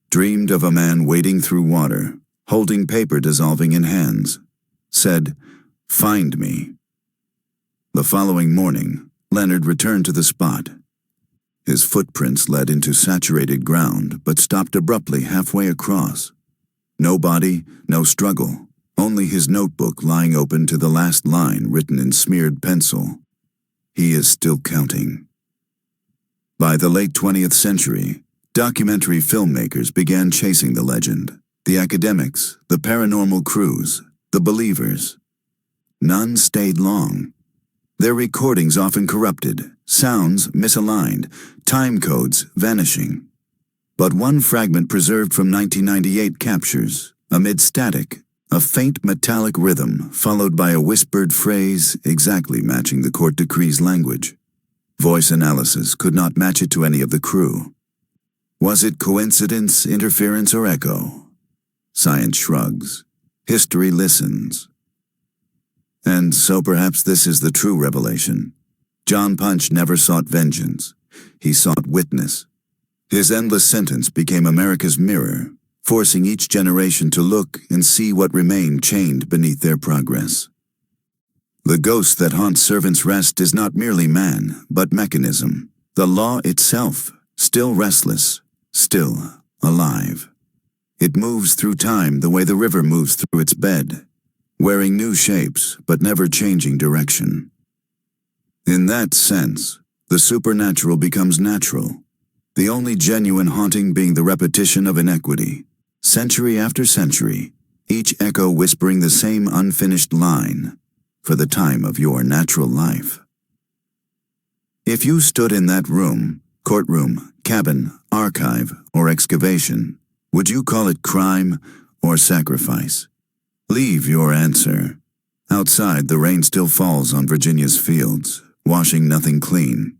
[SPEAKER 1] "Dreamed of a man wading through water, holding paper dissolving in hands. Said, 'Find me.'" The following morning, Leonard returned to the spot. His footprints led into saturated ground, but stopped abruptly halfway across. No body, no struggle, only his notebook lying open to the last line written in smeared pencil. He is still counting. By the late 20th century, documentary filmmakers began chasing the legend. The academics, the paranormal crews, the believers. None stayed long. Their recordings often corrupted, sounds misaligned, time codes vanishing. But one fragment preserved from 1998 captures, amid static, a faint metallic rhythm followed by a whispered phrase exactly matching the court decree's language. Voice analysis could not match it to any of the crew. Was it coincidence, interference, or echo? Science shrugs. History listens. And so perhaps this is the true revelation. John Punch never sought vengeance. He sought witness. His endless sentence became America's mirror, forcing each generation to look and see what remained chained beneath their progress. The ghost that haunts Servants' Rest is not merely man, but mechanism. The law itself, still restless, still alive. It moves through time the way the river moves through its bed, wearing new shapes but never changing direction. In that sense, the supernatural becomes natural, the only genuine haunting being the repetition of inequity, century after century, each echo whispering the same unfinished line, "For the time of your natural life." If you stood in that room, courtroom, cabin, archive, or excavation, would you call it crime or sacrifice? Leave your answer. Outside, the rain still falls on Virginia's fields, washing nothing clean.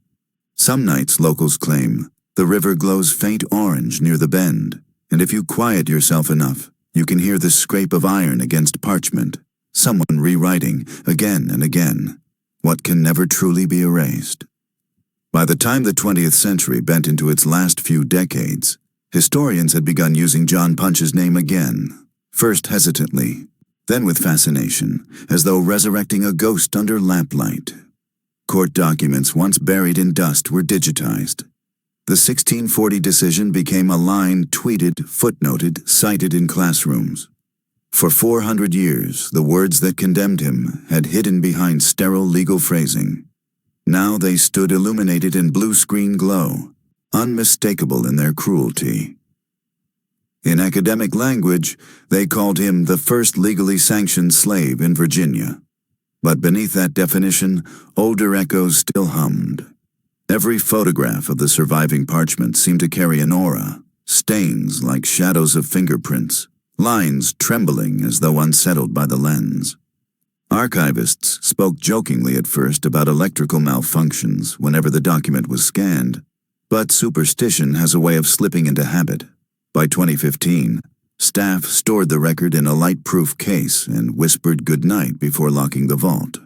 [SPEAKER 1] Some nights, locals claim, the river glows faint orange near the bend, and if you quiet yourself enough, you can hear the scrape of iron against parchment, someone rewriting, again and again, what can never truly be erased. By the time the 20th century bent into its last few decades, historians had begun using John Punch's name again, first hesitantly, then with fascination, as though resurrecting a ghost under lamplight. Court documents once buried in dust were digitized. The 1640 decision became a line tweeted, footnoted, cited in classrooms. For 400 years, the words that condemned him had hidden behind sterile legal phrasing. Now they stood illuminated in blue screen glow, unmistakable in their cruelty. In academic language, they called him the first legally sanctioned slave in Virginia. But beneath that definition, older echoes still hummed. Every photograph of the surviving parchment seemed to carry an aura, stains like shadows of fingerprints, lines trembling as though unsettled by the lens. Archivists spoke jokingly at first about electrical malfunctions whenever the document was scanned, but superstition has a way of slipping into habit. By 2015, staff stored the record in a light-proof case and whispered goodnight before locking the vault.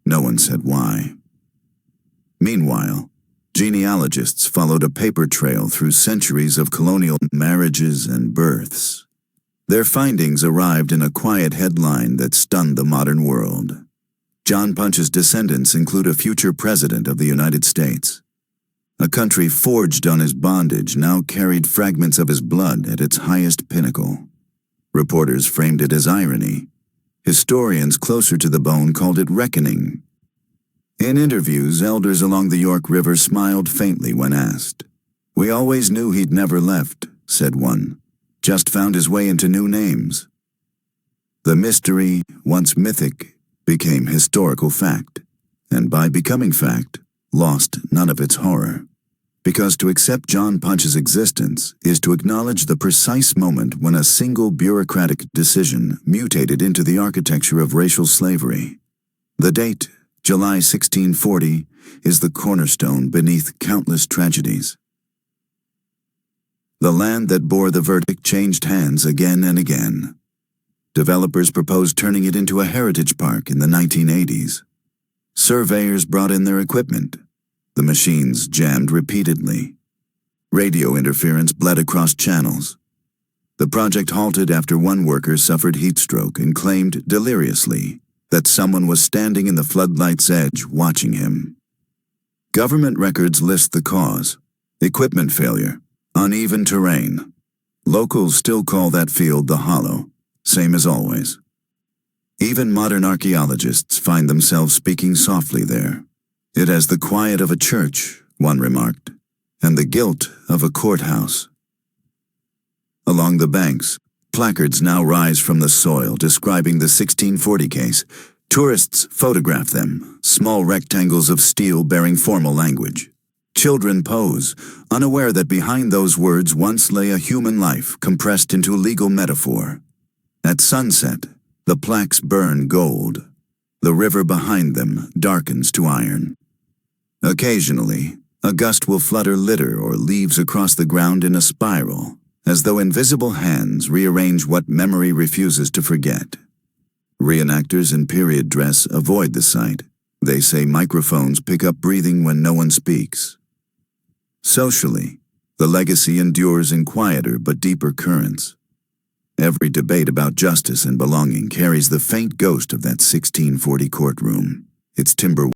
[SPEAKER 1] No one said why. Meanwhile, genealogists followed a paper trail through centuries of colonial marriages and births. Their findings arrived in a quiet headline that stunned the modern world. John Punch's descendants include a future president of the United States. A country forged on his bondage now carried fragments of his blood at its highest pinnacle. Reporters framed it as irony. Historians closer to the bone called it reckoning. In interviews, elders along the York River smiled faintly when asked. "We always knew he'd never left," said one. "Just found his way into new names." The mystery, once mythic, became historical fact, and by becoming fact, lost none of its horror. Because to accept John Punch's existence is to acknowledge the precise moment when a single bureaucratic decision mutated into the architecture of racial slavery. The date, July 1640, is the cornerstone beneath countless tragedies. The land that bore the verdict changed hands again and again. Developers proposed turning it into a heritage park in the 1980s. Surveyors brought in their equipment. The machines jammed repeatedly. Radio interference bled across channels. The project halted after one worker suffered heat stroke and claimed deliriously that someone was standing in the floodlight's edge watching him. Government records list the cause: equipment failure, uneven terrain. Locals still call that field the Hollow, same as always. Even modern archaeologists find themselves speaking softly there. "It has the quiet of a church," one remarked, "and the guilt of a courthouse." Along the banks, placards now rise from the soil describing the 1640 case. Tourists photograph them, small rectangles of steel bearing formal language. Children pose, unaware that behind those words once lay a human life compressed into legal metaphor. At sunset, the plaques burn gold. The river behind them darkens to iron. Occasionally, a gust will flutter litter or leaves across the ground in a spiral, as though invisible hands rearrange what memory refuses to forget. Reenactors in period dress avoid the sight. They say microphones pick up breathing when no one speaks. Socially, the legacy endures in quieter but deeper currents. Every debate about justice and belonging carries the faint ghost of that 1640 courtroom, its timber